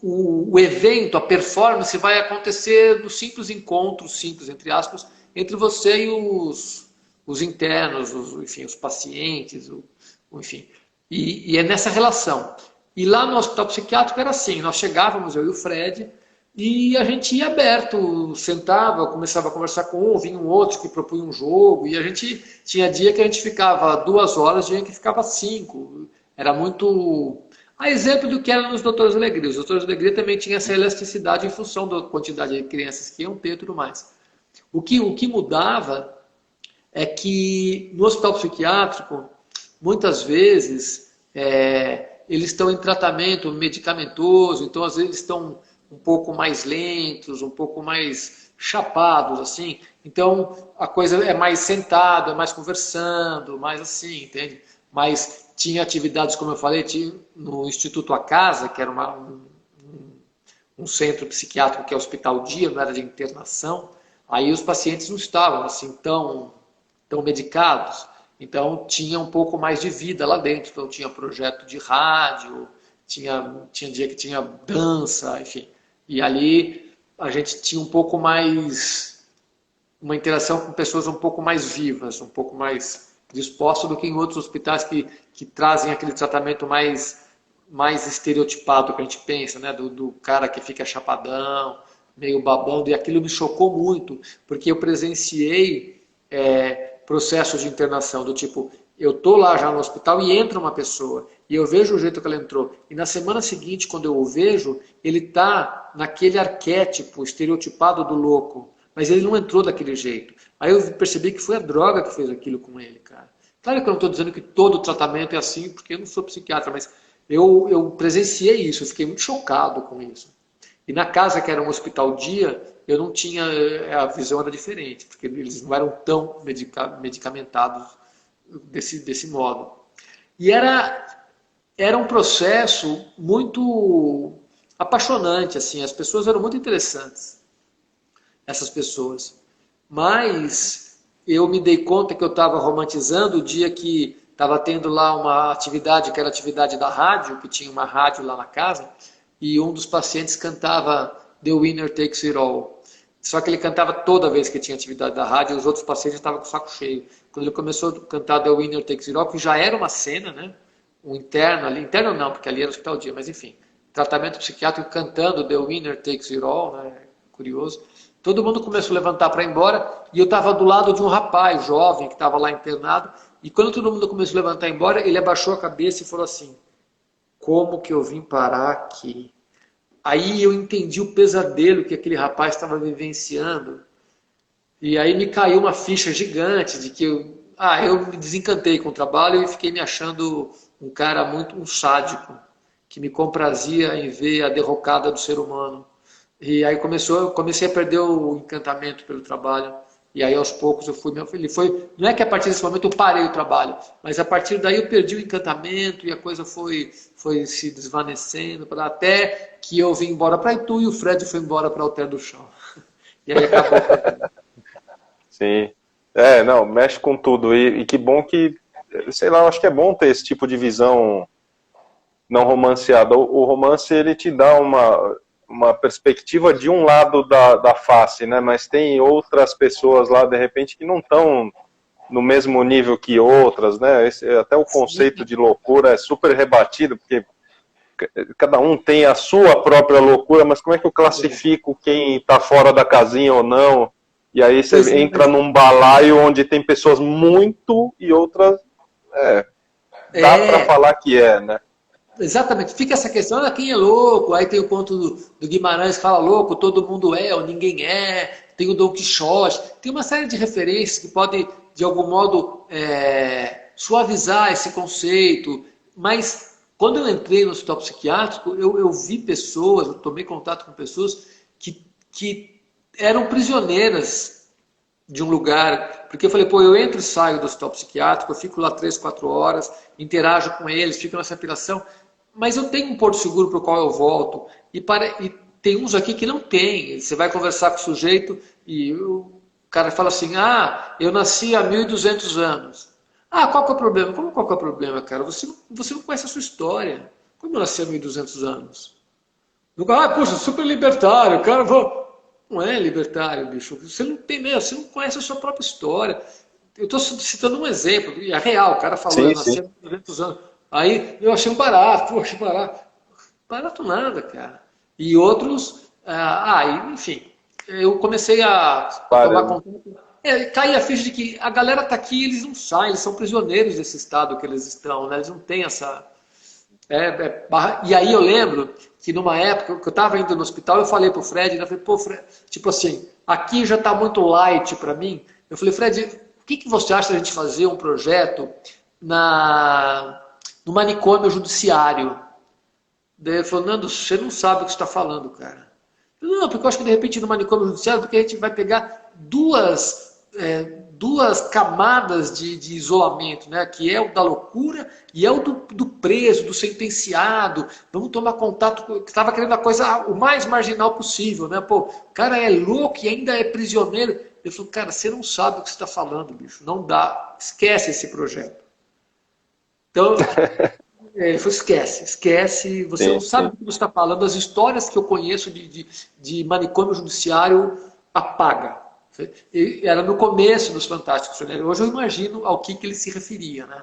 o evento, a performance vai acontecer no simples encontro, simples entre aspas, entre você e os internos, enfim, os pacientes, enfim. E é nessa relação. E lá no hospital psiquiátrico era assim, nós chegávamos, eu e o Fred, e a gente ia aberto, sentava, começava a conversar com um, vinha um outro que propunha um jogo, e a gente tinha dia que a gente ficava 2 horas, dia que ficava 5. Era muito... A exemplo do que era nos Doutores de Alegria. Os Doutores de Alegria também tinham essa elasticidade em função da quantidade de crianças que iam ter e tudo mais. O que mudava é que no hospital psiquiátrico, muitas vezes, eles estão em tratamento medicamentoso, então às vezes estão um pouco mais lentos, um pouco mais chapados, assim. Então, a coisa é mais sentado, é mais conversando, mais assim, entende? Mas tinha atividades, como eu falei, tinha no Instituto A Casa, que era um centro psiquiátrico que é hospital dia, não era de internação, aí os pacientes não estavam assim tão medicados, então tinha um pouco mais de vida lá dentro, então tinha projeto de rádio, tinha dia que tinha dança, enfim. E ali a gente tinha um pouco mais, uma interação com pessoas um pouco mais vivas, um pouco mais dispostas do que em outros hospitais que trazem aquele tratamento mais estereotipado que a gente pensa, né? Do cara que fica chapadão, meio babando, e aquilo me chocou muito, porque eu presenciei processos de internação do tipo, eu estou lá já no hospital e entra uma pessoa, e eu vejo o jeito que ela entrou, e na semana seguinte, quando eu o vejo, ele está naquele arquétipo estereotipado do louco, mas ele não entrou daquele jeito. Aí eu percebi que foi a droga que fez aquilo com ele, cara. Claro que eu não estou dizendo que todo tratamento é assim, porque eu não sou psiquiatra, mas eu presenciei isso, eu fiquei muito chocado com isso. E na casa, que era um hospital dia, eu não tinha, a visão era diferente, porque eles não eram tão medicamentados desse modo. E era um processo muito apaixonante, assim, as pessoas eram muito interessantes, essas pessoas. Mas eu me dei conta que eu estava romantizando o dia que estava tendo lá uma atividade, que era a atividade da rádio, que tinha uma rádio lá na casa, e um dos pacientes cantava The Winner Takes It All. Só que ele cantava toda vez que tinha atividade da rádio, e os outros pacientes estavam com o saco cheio. Quando ele começou a cantar The Winner Takes It All, que já era uma cena, né? Um interno ali, interno não, porque ali era o hospital dia, mas enfim, tratamento psiquiátrico cantando The Winner Takes It All, né? Curioso. Todo mundo começou a levantar para ir embora, e eu estava do lado de um rapaz jovem que estava lá internado, e quando todo mundo começou a levantar e ir embora, ele abaixou a cabeça e falou assim, como que eu vim parar aqui? Aí eu entendi o pesadelo que aquele rapaz estava vivenciando, e aí me caiu uma ficha gigante de que eu me desencantei com o trabalho e fiquei me achando um cara um sádico, que me comprazia em ver a derrocada do ser humano. E aí comecei a perder o encantamento pelo trabalho. E aí aos poucos não é que a partir desse momento eu parei o trabalho, mas a partir daí eu perdi o encantamento e a coisa foi se desvanecendo, até que eu vim embora para Itu e o Fred foi embora para Alter do Chão. E aí acabou. Sim. Não, mexe com tudo. E que bom que, sei lá, eu acho que é bom ter esse tipo de visão não romanceada. O romance, ele te dá uma perspectiva de um lado da face, né? Mas tem outras pessoas lá, de repente, que não estão no mesmo nível que outras, né? Até o conceito de loucura é super rebatido, porque cada um tem a sua própria loucura, mas como é que eu classifico quem está fora da casinha ou não? E aí você entra num balaio onde tem pessoas muito e outras dá para falar que né? Exatamente, fica essa questão, quem é louco, aí tem o conto do Guimarães que fala louco, todo mundo é ou ninguém é, tem o Dom Quixote, tem uma série de referências que podem, de algum modo, suavizar esse conceito, mas quando eu entrei no hospital psiquiátrico, eu vi pessoas, eu tomei contato com pessoas que eram prisioneiras de um lugar, porque eu falei, eu entro e saio do hospital psiquiátrico, eu fico lá 3, 4 horas, interajo com eles, fico nessa apelação, mas eu tenho um porto seguro para o qual eu volto, e tem uns aqui que não tem, você vai conversar com o sujeito e o cara fala assim, eu nasci há 1.200 anos. Qual que é o problema? Como qual que é o problema, cara? Você não conhece a sua história. Como eu nasci há 1.200 anos? Poxa, super libertário, cara, não é libertário, bicho. Você não tem mesmo, você não conhece a sua própria história. Eu estou citando um exemplo, e é real, o cara falou, eu nasci há 200 anos. Aí eu achei um barato, achei barato. Barato nada, cara. E outros, enfim, eu comecei a tomar conta. Caí a ficha de que a galera está aqui, eles não saem, eles são prisioneiros desse estado que eles estão, né? Eles não têm essa. E aí eu lembro que numa época que eu estava indo no hospital, eu falei pro Fred, eu falei, Fred, tipo assim, aqui já está muito light para mim. Eu falei, Fred, o que você acha da gente fazer um projeto no manicômio judiciário? Daí ele falou, Nando, você não sabe o que você está falando, cara. Eu falei, não, porque eu acho que de repente no manicômio judiciário, porque a gente vai pegar duas camadas de isolamento, né? Que é o da loucura e é o do preso, do sentenciado. Vamos tomar contato com... Estava querendo a coisa o mais marginal possível, né? O cara é louco e ainda é prisioneiro. Eu falei, cara, você não sabe o que você está falando, bicho. Não dá. Esquece esse projeto. Então, ele falou, esquece. Você não sabe o que você está falando. As histórias que eu conheço de manicômio judiciário apaga. Era no começo dos Fantásticos. Hoje eu imagino ao que ele se referia, né?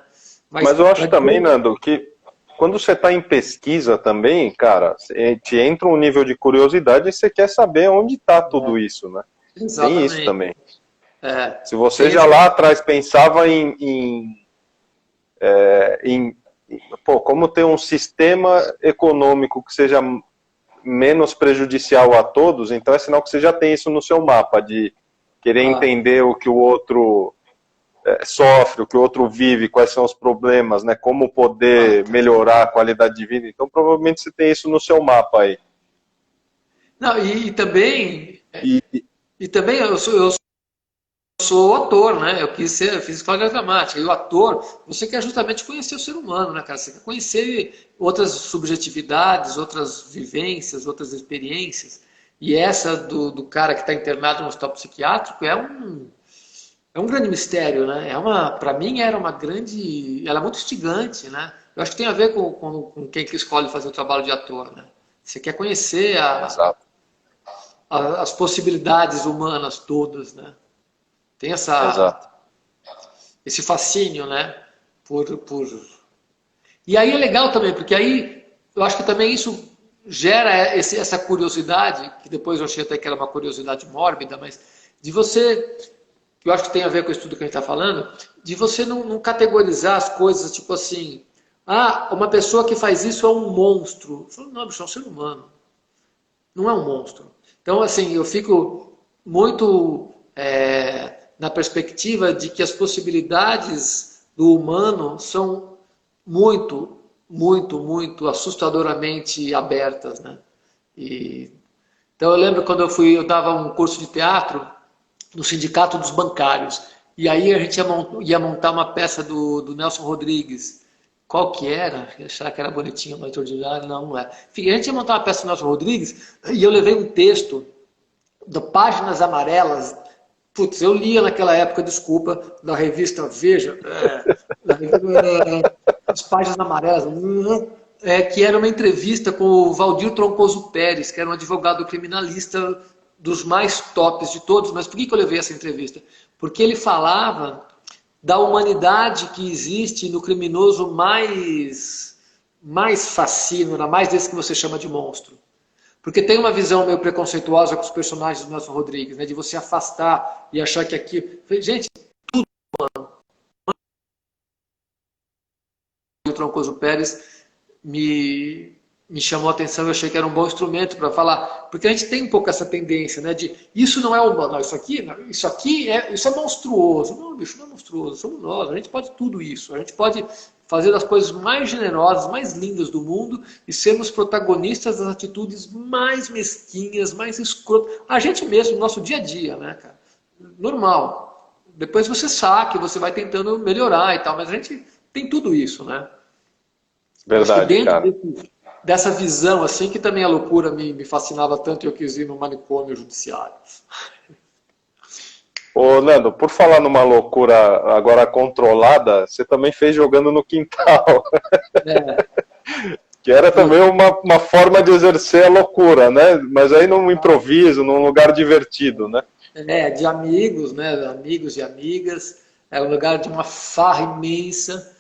Mas eu acho também, Nando, que quando você está em pesquisa também, cara, te entra um nível de curiosidade e você quer saber onde está tudo isso, né? Exatamente. Tem isso também. Se você já lá atrás pensava como ter um sistema econômico que seja menos prejudicial a todos, então é sinal que você já tem isso no seu mapa, de querer entender o que o outro sofre, o que o outro vive, quais são os problemas, né? Como poder melhorar a qualidade de vida. Então, provavelmente você tem isso no seu mapa aí. Não, e também eu sou ator, né? Eu fiz escola dramática. E o ator, você quer justamente conhecer o ser humano, né, cara? Você quer conhecer outras subjetividades, outras vivências, outras experiências. E essa do cara que está internado no hospital psiquiátrico é um grande mistério, né? Para mim ela é muito instigante, né? Eu acho que tem a ver com quem que escolhe fazer o trabalho de ator, né? Você quer conhecer as possibilidades humanas todas, né? Tem esse fascínio, né? E aí é legal também, porque aí eu acho que também isso gera essa curiosidade, que depois eu achei até que era uma curiosidade mórbida, mas de você, que eu acho que tem a ver com o estudo que a gente está falando, de você não categorizar as coisas, tipo assim, uma pessoa que faz isso é um monstro. Eu falo, não, bicho, é um ser humano. Não é um monstro. Então, assim, eu fico muito na perspectiva de que as possibilidades do humano são muito, muito, muito assustadoramente abertas, né? Então eu lembro quando eu dava um curso de teatro, no Sindicato dos Bancários. E aí a gente ia montar uma peça do Nelson Rodrigues. Qual que era? Achar que era bonitinho, mas ordinário, não, não é. Enfim, a gente ia montar uma peça do Nelson Rodrigues e eu levei um texto de Páginas Amarelas. Putz, eu lia naquela época, desculpa, da revista Veja, as Páginas Amarelas, que era uma entrevista com o Valdir Troncoso Pérez, que era um advogado criminalista dos mais tops de todos. Mas por que eu levei essa entrevista? Porque ele falava da humanidade que existe no criminoso mais fascínora, mais desse que você chama de monstro. Porque tem uma visão meio preconceituosa com os personagens do Nelson Rodrigues, né, de você afastar e achar que aqui... Gente, o Troncoso Pérez me chamou a atenção, eu achei que era um bom instrumento para falar, porque a gente tem um pouco essa tendência, né, de isso não é humano, não, isso é monstruoso. Não, bicho, não é monstruoso, somos nós, a gente pode tudo isso, a gente pode fazer as coisas mais generosas, mais lindas do mundo e sermos protagonistas das atitudes mais mesquinhas, mais escrotas, a gente mesmo, no nosso dia a dia, né, cara, normal. Depois você sabe, você vai tentando melhorar e tal, mas a gente tem tudo isso, né? Verdade, cara. Dessa visão, assim, que também a loucura me fascinava tanto e eu quis ir no manicômio judiciário. Ô, Nando, por falar numa loucura agora controlada, você também fez Jogando no Quintal. Que era também uma forma de exercer a loucura, né? Mas aí num improviso, num lugar divertido, né? De amigos, né? Amigos e amigas. Era um lugar de uma farra imensa.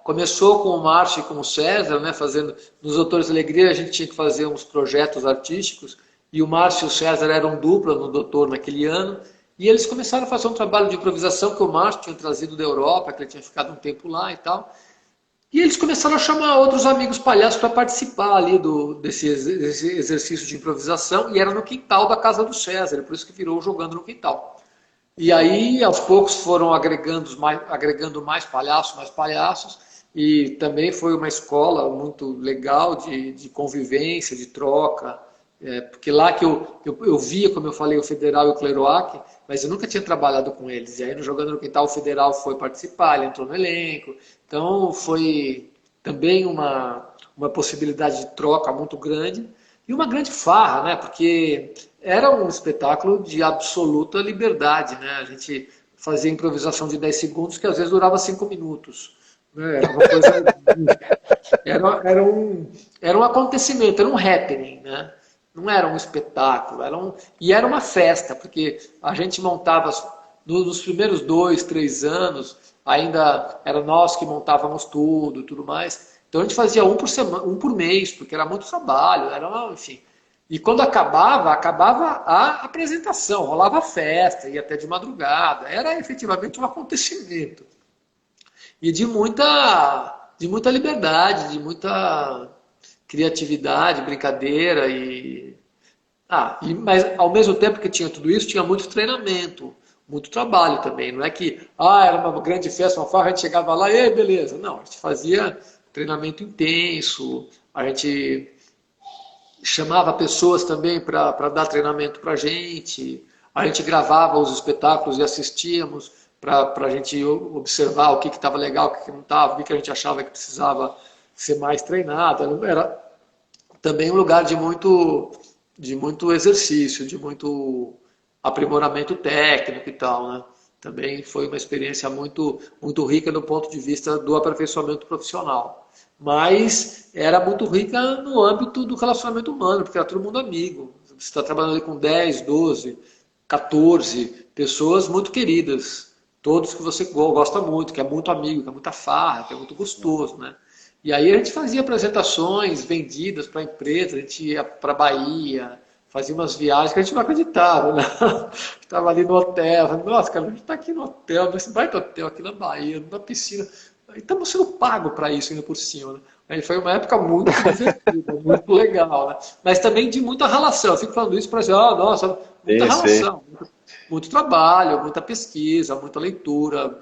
Começou com o Márcio e com o César, né, fazendo, nos Doutores da Alegria a gente tinha que fazer uns projetos artísticos, e o Márcio e o César eram dupla no Doutor naquele ano, e eles começaram a fazer um trabalho de improvisação que o Márcio tinha trazido da Europa, que ele tinha ficado um tempo lá e tal, e eles começaram a chamar outros amigos palhaços para participar ali desse exercício de improvisação, e era no quintal da casa do César, por isso que virou Jogando no Quintal. E aí, aos poucos, foram agregando mais palhaços, e também foi uma escola muito legal de convivência, de troca, porque lá que eu via, como eu falei, o Federal e o Cleroac, mas eu nunca tinha trabalhado com eles. E aí, no Jogando no Quintal, o Federal foi participar, ele entrou no elenco. Então, foi também uma possibilidade de troca muito grande e uma grande farra, né? Porque era um espetáculo de absoluta liberdade, né? A gente fazia improvisação de 10 segundos que às vezes durava 5 minutos. Era uma coisa... era um acontecimento, era um happening, né? Não era um espetáculo, e era uma festa, porque a gente montava, nos primeiros 2, 3 anos, ainda era nós que montávamos tudo mais. Então a gente fazia um por semana, um por mês, porque era muito trabalho, enfim. E quando acabava a apresentação, rolava a festa, ia até de madrugada, era efetivamente um acontecimento. E de muita liberdade, de muita criatividade, brincadeira mas ao mesmo tempo que tinha tudo isso, tinha muito treinamento, muito trabalho também. Não é que era uma grande festa, uma farra, a gente chegava lá e beleza. Não, a gente fazia treinamento intenso, a gente chamava pessoas também para dar treinamento para a gente gravava os espetáculos e assistíamos para a gente observar o que estava legal, o que não estava, o que a gente achava que precisava ser mais treinado. Era também um lugar de muito exercício, de muito aprimoramento técnico e tal, né? Também foi uma experiência muito, muito rica do ponto de vista do aperfeiçoamento profissional. Mas era muito rica no âmbito do relacionamento humano, porque era todo mundo amigo. Você está trabalhando ali com 10, 12, 14 pessoas muito queridas. Todos que você gosta muito, que é muito amigo, que é muita farra, que é muito gostoso, né? E aí a gente fazia apresentações vendidas para empresas, a gente ia para a Bahia, fazia umas viagens que a gente não acreditava, né? Estava ali no hotel, nossa, cara, a gente está aqui no hotel, nesse baita hotel aqui na Bahia, na piscina, e estamos sendo pagos para isso ainda por cima, né? Aí foi uma época muito divertida, muito legal, né? Mas também de muita relação, eu fico falando isso para dizer, nossa, muita relação, muito trabalho, muita pesquisa, muita leitura,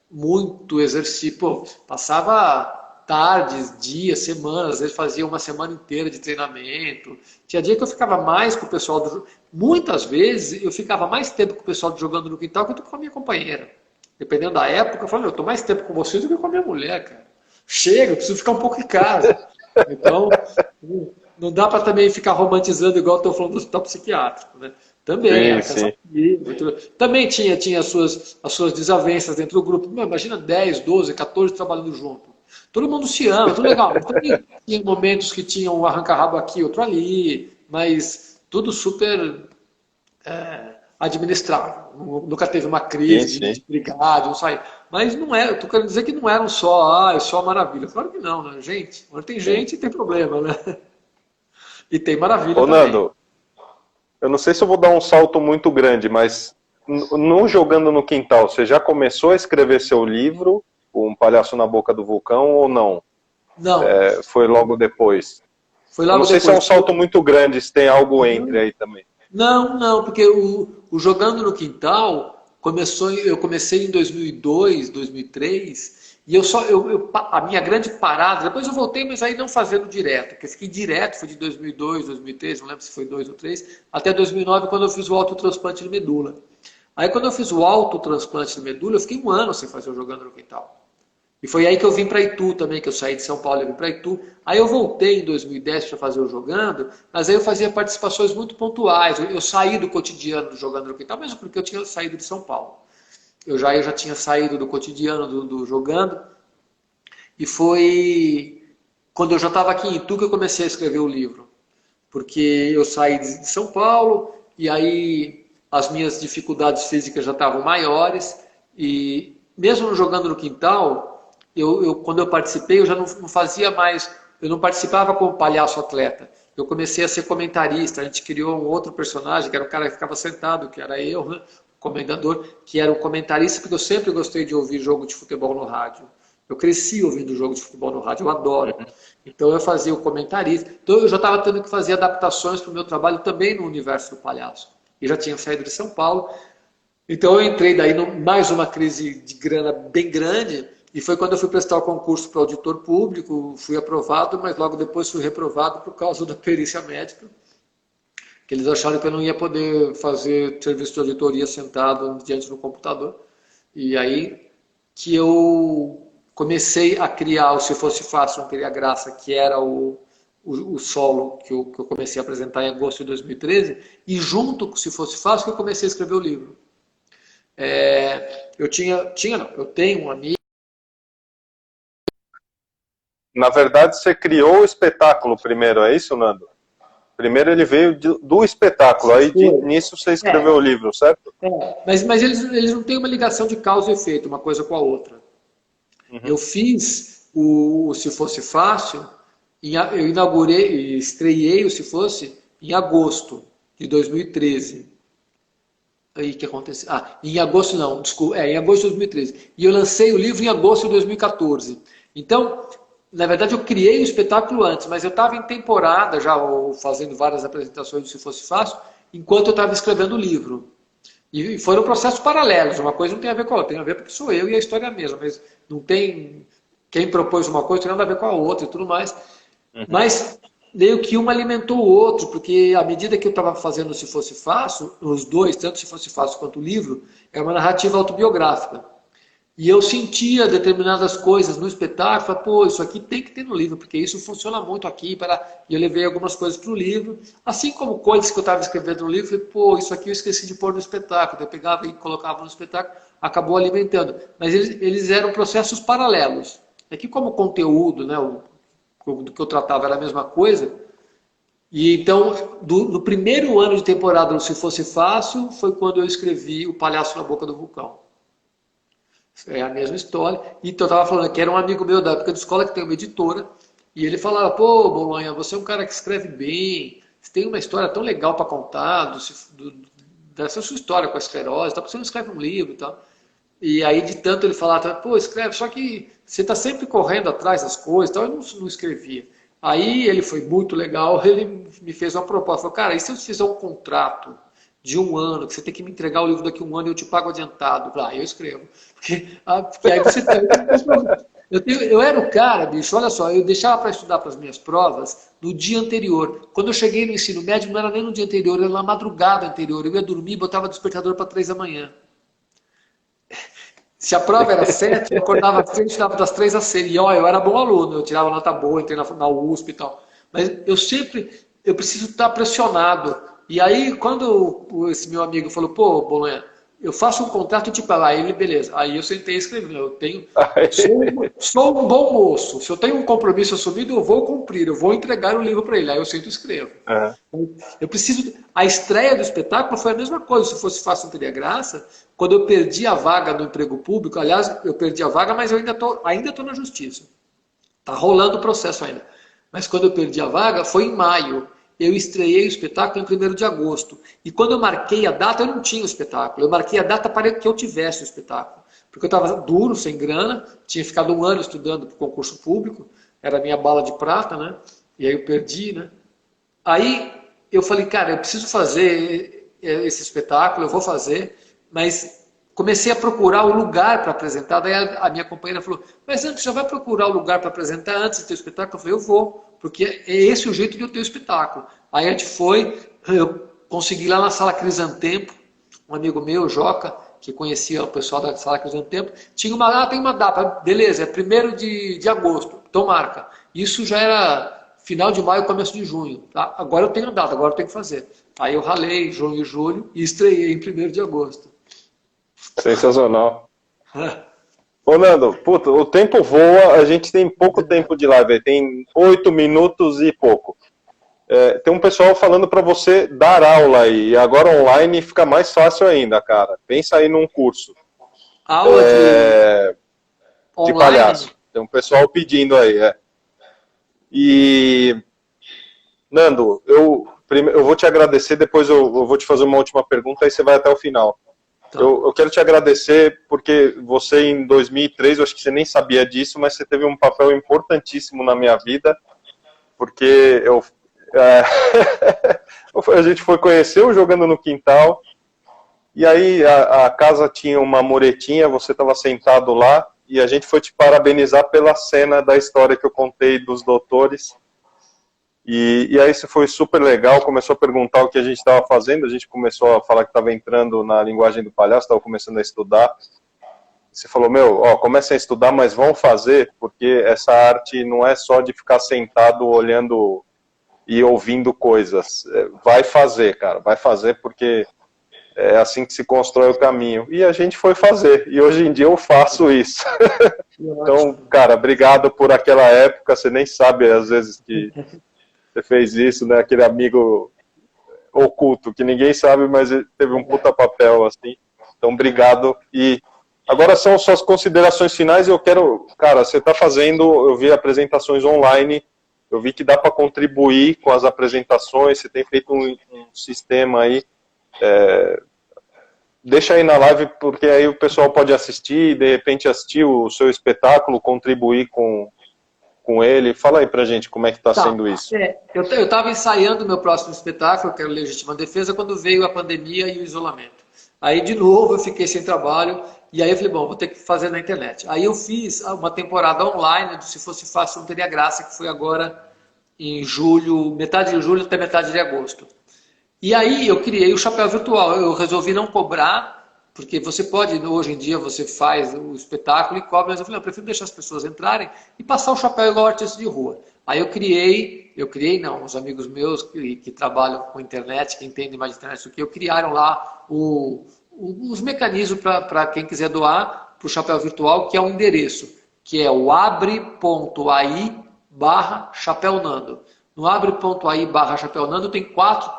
muito exercício. Pô, passava tardes, dias, semanas, às vezes fazia uma semana inteira de treinamento. Tinha dia que eu ficava mais com o pessoal muitas vezes eu ficava mais tempo com o pessoal jogando no quintal que com a minha companheira. Dependendo da época, eu falei, eu tô mais tempo com vocês do que com a minha mulher, cara. Chega, eu preciso ficar um pouco em casa. Então, não dá para também ficar romantizando igual eu estou falando do hospital psiquiátrico, né? Também, Sim. também tinha as suas desavenças dentro do grupo. Imagina 10, 12, 14 trabalhando junto. Todo mundo se ama, tudo legal. Também tinha momentos que tinham um arranca-rabo aqui, outro ali, mas tudo super administrável. Nunca teve uma crise de brigar, de não sair. Mas não é, eu tô querendo dizer que não eram só maravilha. Claro que não, né, gente? Onde tem gente, tem problema, né? E tem maravilha. Ô, também. Nando, eu não sei se eu vou dar um salto muito grande, mas no Jogando no Quintal, você já começou a escrever seu livro, Um Palhaço na Boca do Vulcão, ou não? Não. Foi logo depois? Foi logo eu não sei depois. se é um salto muito grande, se tem algo entre aí também. Não, porque o Jogando no Quintal eu comecei em 2002, 2003, e a minha grande parada, depois eu voltei, mas aí não fazendo direto, porque eu fiquei direto, foi de 2002, 2003, não lembro se foi 2 ou 3, até 2009, quando eu fiz o autotransplante de medula. Aí quando eu fiz o autotransplante de medula, eu fiquei um ano sem fazer o Jogando no Quintal. E foi aí que eu vim para Itu também, que eu saí de São Paulo e vim para Itu. Aí eu voltei em 2010 para fazer o Jogando, mas aí eu fazia participações muito pontuais. Eu saí do cotidiano do Jogando no Quintal, mesmo porque eu tinha saído de São Paulo. Eu já tinha saído do cotidiano do Jogando. E foi quando eu já estava aqui em Itu que eu comecei a escrever o livro. Porque eu saí de São Paulo e aí as minhas dificuldades físicas já estavam maiores. E mesmo no Jogando no Quintal, quando eu participei, eu já não fazia mais, eu não participava como palhaço atleta. Eu comecei a ser comentarista, a gente criou um outro personagem, que era um cara que ficava sentado, que era eu, né, o comendador, que era o comentarista, porque eu sempre gostei de ouvir jogo de futebol no rádio. Eu cresci ouvindo jogo de futebol no rádio, eu adoro. Então eu fazia o comentarista. Então eu já estava tendo que fazer adaptações para o meu trabalho também no universo do palhaço. E já tinha saído de São Paulo. Então eu entrei daí mais uma crise de grana bem grande, e foi quando eu fui prestar o concurso para auditor público, fui aprovado, mas logo depois fui reprovado por causa da perícia médica, que eles acharam que eu não ia poder fazer serviço de auditoria sentado diante do computador. E aí que eu comecei a criar o Se Fosse Fácil, Não Queria Graça, que era o solo que eu comecei a apresentar em agosto de 2013, e junto com o Se Fosse Fácil que eu comecei a escrever o livro. Eu tenho um amigo. Na verdade, você criou o espetáculo primeiro, é isso, Nando? Primeiro ele veio do espetáculo, aí nisso você escreveu o livro, certo? Mas eles não têm uma ligação de causa e efeito, uma coisa com a outra. Uhum. Eu fiz o Se Fosse Fácil, eu estreiei o Se Fosse em agosto de 2013. Aí que aconteceu? Em agosto não, desculpa, em agosto de 2013. E eu lancei o livro em agosto de 2014. Então, na verdade, eu criei o espetáculo antes, mas eu estava em temporada já, fazendo várias apresentações do Se Fosse Fácil, enquanto eu estava escrevendo o livro. E foram processos paralelos, uma coisa não tem a ver com a outra, tem a ver porque sou eu e a história é a mesma, mas não tem... Quem propôs uma coisa tem nada a ver com a outra e tudo mais. Uhum. Mas meio que um alimentou o outro, porque à medida que eu estava fazendo Se Fosse Fácil, os dois, tanto Se Fosse Fácil quanto o livro, é uma narrativa autobiográfica. E eu sentia determinadas coisas no espetáculo, falei, pô, isso aqui tem que ter no livro, porque isso funciona muito aqui. E eu levei algumas coisas para o livro, assim como coisas que eu estava escrevendo no livro, falei, pô, isso aqui eu esqueci de pôr no espetáculo. Eu pegava e colocava no espetáculo, acabou alimentando. Mas eles eram processos paralelos. Aqui como conteúdo, né, do que eu tratava era a mesma coisa. E então, no primeiro ano de temporada do Se Fosse Fácil, foi quando eu escrevi O Palhaço na Boca do Vulcão. É a mesma história. Então eu estava falando que era um amigo meu da época de escola que tem uma editora, e ele falava, pô, Bolonha, você é um cara que escreve bem, você tem uma história tão legal para contar dessa sua história com a esclerose, tá? Você não escreve um livro e tal. E aí de tanto ele falava, pô, escreve, só que você está sempre correndo atrás das coisas, então eu não escrevia. Aí ele foi muito legal, ele me fez uma proposta, falou, cara, e se eu fizer um contrato de 1 ano, que você tem que me entregar o livro daqui a 1 ano e eu te pago adiantado? Eu escrevo. Porque aí você tem... Eu era o cara, bicho, olha só, eu deixava para estudar para as minhas provas no dia anterior. Quando eu cheguei no ensino médio, não era nem no dia anterior, era na madrugada anterior. Eu ia dormir e botava despertador para 3 da manhã. Se a prova era 7, eu acordava às 3, estudava das 3 às 6. E olha, eu era bom aluno, eu tirava nota boa, entrei na USP e tal. Mas eu preciso estar pressionado. E aí, quando esse meu amigo falou, pô, Bolonha, eu faço um contrato tipo lá, ele, beleza. Aí eu sentei e escrevi, sou um bom moço. Se eu tenho um compromisso assumido, eu vou cumprir, eu vou entregar o livro para ele. Aí eu sento e escrevo. Eu preciso. A estreia do espetáculo foi a mesma coisa. Se fosse fácil, não teria graça. Quando eu perdi a vaga no emprego público, aliás, eu perdi a vaga, mas eu ainda tô na justiça. Tá rolando o processo ainda. Mas quando eu perdi a vaga, foi em maio. Eu estreiei o espetáculo em 1º de agosto. E quando eu marquei a data, eu não tinha o espetáculo. Eu marquei a data para que eu tivesse o espetáculo. Porque eu estava duro, sem grana, tinha ficado 1 ano estudando para o concurso público, era a minha bala de prata, né? E aí eu perdi, né? Aí eu falei, cara, eu preciso fazer esse espetáculo, eu vou fazer, mas comecei a procurar o lugar para apresentar. Daí a minha companheira falou, mas antes já vai procurar o lugar para apresentar antes de ter o espetáculo? Eu falei, eu vou, porque é esse o jeito de eu ter o espetáculo. Aí a gente foi, eu consegui lá na Sala Crisantempo, um amigo meu, Joca, que conhecia o pessoal da Sala Crisantempo, tem uma data, beleza, é 1º de agosto, então marca. Isso já era final de maio, começo de junho. Tá? Agora eu tenho data, agora eu tenho que fazer. Aí eu ralei junho e julho e estreiei em 1º de agosto. Sensacional. Ô, Nando, puta, o tempo voa, a gente tem pouco tempo de live, tem 8 minutos e pouco. Tem um pessoal falando para você dar aula aí, e agora online fica mais fácil ainda, cara. Pensa aí num curso. Aula de palhaço. Tem um pessoal pedindo aí, E, Nando, eu vou te agradecer, depois eu vou te fazer uma última pergunta, aí você vai até o final. Tá. Eu quero te agradecer porque você em 2003, eu acho que você nem sabia disso, mas você teve um papel importantíssimo na minha vida, porque a gente foi conhecer o Jogando no Quintal, e aí a casa tinha uma muretinha, você estava sentado lá, e a gente foi te parabenizar pela cena da história que eu contei dos doutores. E aí isso foi super legal, começou a perguntar o que a gente estava fazendo, a gente começou a falar que estava entrando na linguagem do palhaço, estava começando a estudar. Você falou, comecem a estudar, mas vão fazer, porque essa arte não é só de ficar sentado olhando e ouvindo coisas. Vai fazer, cara, vai fazer, porque é assim que se constrói o caminho. E a gente foi fazer, e hoje em dia eu faço isso. Então, cara, obrigado por aquela época, você nem sabe às vezes que você fez isso, né? Aquele amigo oculto, que ninguém sabe, mas ele teve um puta papel, assim. Então, obrigado. E agora são suas considerações finais, e eu quero... Cara, você está fazendo, eu vi apresentações online, eu vi que dá para contribuir com as apresentações, você tem feito um sistema aí. Deixa aí na live, porque aí o pessoal pode assistir, de repente assistir o seu espetáculo, contribuir com ele. Fala aí pra gente como é que está sendo isso. Eu estava ensaiando o meu próximo espetáculo, que era o Legítima Defesa, quando veio a pandemia e o isolamento. Aí, de novo, eu fiquei sem trabalho, e aí eu falei, bom, vou ter que fazer na internet. Aí eu fiz uma temporada online, do Se Fosse Fácil Não Teria Graça, que foi agora em julho, metade de julho até metade de agosto. E aí eu criei o chapéu virtual, eu resolvi não cobrar, porque você pode, hoje em dia, você faz o espetáculo e cobra, mas eu falei, eu prefiro deixar as pessoas entrarem e passar o chapéu igual artista de rua. Aí eu criei não, uns amigos meus que trabalham com internet, que entendem mais de internet do que eu, criaram lá os mecanismos para quem quiser doar para o chapéu virtual, que é um endereço, que é o abre.ai/chapéunando. No abre.ai/chapéunando tem 4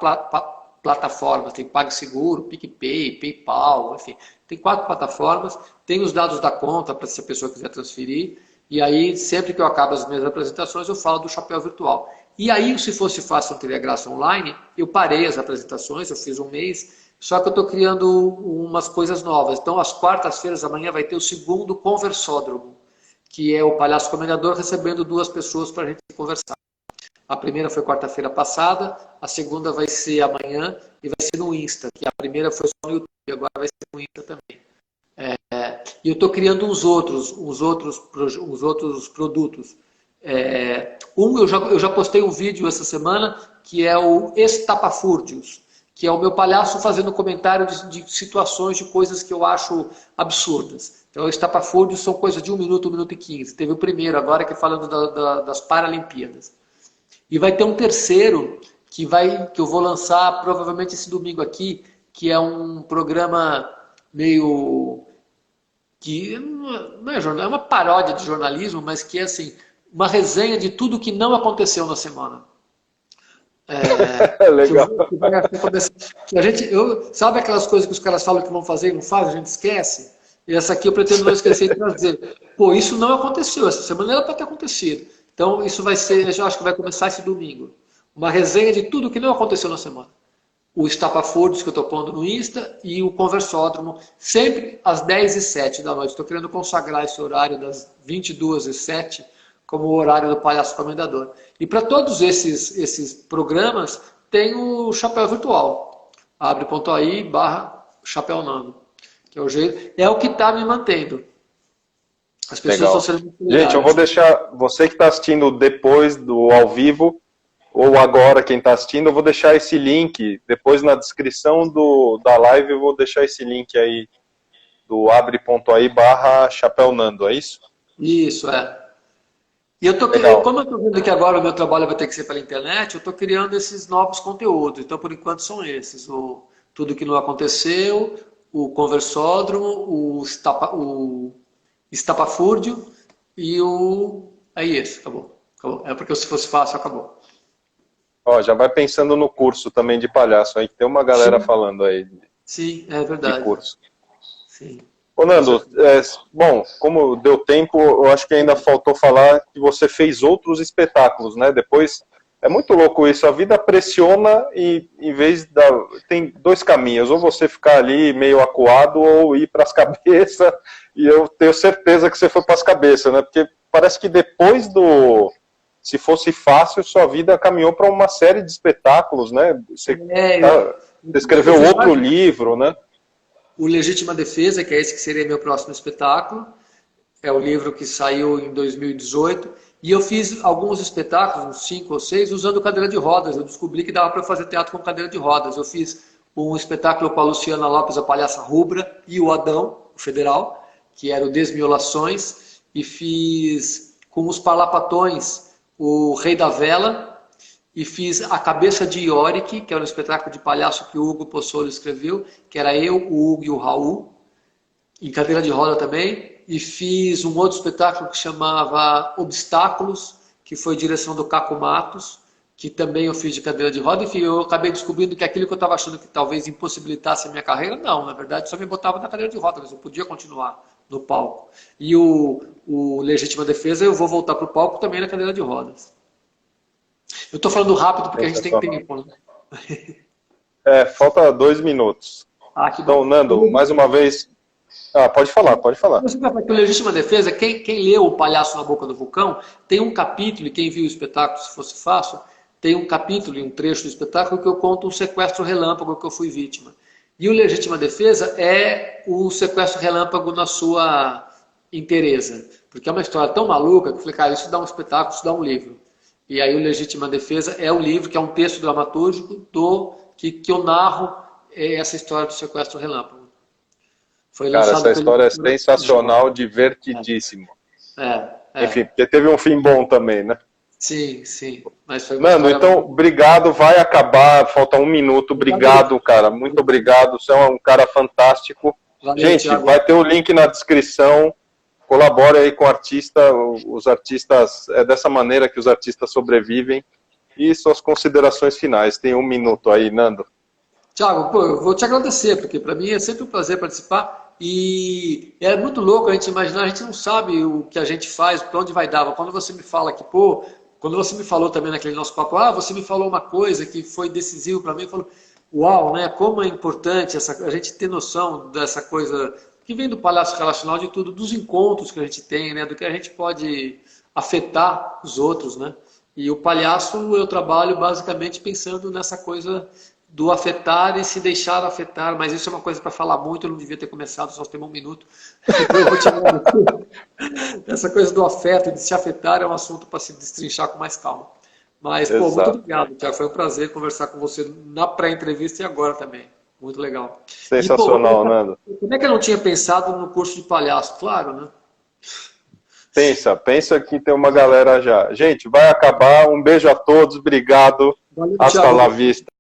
plataformas, tem PagSeguro, PicPay, PayPal, enfim, tem 4 plataformas, tem os dados da conta para se a pessoa quiser transferir, e aí sempre que eu acabo as minhas apresentações eu falo do chapéu virtual. E aí, Se Fosse Fácil Não Teria Graça online, eu parei as apresentações, eu fiz um mês, só que eu estou criando umas coisas novas. Então, às quartas-feiras, amanhã vai ter o 2º Conversódromo, que é o Palhaço Comendador recebendo 2 pessoas para a gente conversar. A primeira foi quarta-feira passada, a segunda vai ser amanhã e vai ser no Insta, que a primeira foi só no YouTube, agora vai ser no Insta também. E eu estou criando uns outros produtos. Eu já postei um vídeo essa semana, que é o Estapafúrdios, que é o meu palhaço fazendo comentário de situações, de coisas que eu acho absurdas. Então, o Estapafúrdios são coisas de 1 minuto, 1 minuto e 15. Teve o primeiro agora, que é falando das Paralimpíadas. E vai ter um terceiro, que eu vou lançar provavelmente esse domingo aqui, que é um programa meio... que não é jornal, é uma paródia de jornalismo, mas que é assim, uma resenha de tudo que não aconteceu na semana. Legal. Sabe aquelas coisas que os caras falam que vão fazer e não fazem, a gente esquece? E essa aqui eu pretendo não esquecer de trazer. Pô, isso não aconteceu, essa semana era para ter acontecido. Então isso vai ser, eu acho que vai começar esse domingo. Uma resenha de tudo que não aconteceu na semana. O Estapafúrdios que eu estou pondo no Insta e o Conversódromo, sempre às 10h07 da noite. Estou querendo consagrar esse horário das 22h07 como o horário do Palhaço Comendador. E para todos esses programas tem o Chapéu Virtual. abre.ai/Chapéu Nando. Que é o jeito, é o que está me mantendo. As pessoas estão sendo muito Gente, eu vou deixar, você que está assistindo depois do ao vivo, ou agora quem está assistindo, eu vou deixar esse link, depois na descrição da live eu vou deixar esse link aí, do abre.ai/Chapéu Nando, é isso? Isso, é. E como eu estou vendo que agora o meu trabalho vai ter que ser pela internet, eu estou criando esses novos conteúdos. Então, por enquanto, são esses. Tudo que não aconteceu, o Conversódromo, o Estapafúrdio e o... Aí esse, acabou. É porque se fosse fácil, acabou. Ó, já vai pensando no curso também de palhaço aí, que tem uma galera falando aí. Sim, é verdade. De curso. Sim. Ô Nando, bom, como deu tempo, eu acho que ainda faltou falar que você fez outros espetáculos, né? Depois, é muito louco isso, a vida pressiona e em vez tem dois caminhos, ou você ficar ali meio acuado ou ir para as cabeças, e eu tenho certeza que você foi para as cabeças, né? Porque parece que depois se fosse fácil, sua vida caminhou para uma série de espetáculos, né? Você escreveu outro livro, né? O Legítima Defesa, que é esse que seria meu próximo espetáculo, é o livro que saiu em 2018, e eu fiz alguns espetáculos, uns 5 ou 6, usando cadeira de rodas. Eu descobri que dava para fazer teatro com cadeira de rodas. Eu fiz um espetáculo com a Luciana Lopes, a Palhaça Rubra, e o Adão, o Federal, que era o Desmiolações, e fiz com os Parlapatões, o Rei da Vela, e fiz A Cabeça de Iorique, que era um espetáculo de palhaço que o Hugo Pozzolo escreveu, que era eu, o Hugo e o Raul, em cadeira de roda também. E fiz um outro espetáculo que chamava Obstáculos, que foi direção do Caco Matos, que também eu fiz de cadeira de roda. Enfim, eu acabei descobrindo que aquilo que eu estava achando que talvez impossibilitasse a minha carreira, não, na verdade só me botava na cadeira de roda, mas eu podia continuar no palco. E o Legítima Defesa eu vou voltar para o palco também na cadeira de rodas. Eu estou falando rápido porque a gente tem tempo. Né? Falta 2 minutos. Que então, bom. Nando, mais uma vez... pode falar. O Legítima Defesa, quem leu O Palhaço na Boca do Vulcão, tem um capítulo, e quem viu o espetáculo, se fosse fácil, tem um capítulo e um trecho do espetáculo que eu conto um sequestro relâmpago que eu fui vítima. E o Legítima Defesa é o sequestro relâmpago na sua inteireza. Porque é uma história tão maluca que eu falei, cara, isso dá um espetáculo, isso dá um livro. E aí o Legítima Defesa é o livro, que é um texto dramatúrgico que eu narro essa história do sequestro relâmpago. Foi Cara, essa história é sensacional, divertidíssimo. Enfim, porque teve um fim bom também, né? Sim. Mas foi Nando, então, obrigado, vai acabar, falta 1 minuto, obrigado, cara, muito obrigado, você é um cara fantástico. Valeu, gente, Thiago. vai ter o link na descrição, colabore aí com o artista, os artistas, é dessa maneira que os artistas sobrevivem, e suas considerações finais, tem 1 minuto aí, Nando. Thiago, eu vou te agradecer, porque para mim é sempre um prazer participar, e é muito louco a gente imaginar, a gente não sabe o que a gente faz, para onde vai dar. Quando você me fala que, quando você me falou também naquele nosso papo, você me falou uma coisa que foi decisivo para mim, eu falo, uau, né, como é importante a gente ter noção dessa coisa que vem do palhaço relacional, de tudo, dos encontros que a gente tem, né, do que a gente pode afetar os outros, né. E o palhaço eu trabalho basicamente pensando nessa coisa do afetar e se deixar afetar, mas isso é uma coisa para falar muito, eu não devia ter começado, só temos um minuto. Então eu vou tirar essa coisa do afeto, de se afetar, é um assunto para se destrinchar com mais calma. Mas, pô, muito obrigado, Thiago, foi um prazer conversar com você na pré-entrevista e agora também. Muito legal. Sensacional, Nando. Como é que eu não tinha pensado no curso de palhaço? Claro, né? Pensa que tem uma galera já. Gente, vai acabar. Um beijo a todos, obrigado. Valeu, Hasta Thiago. la vista.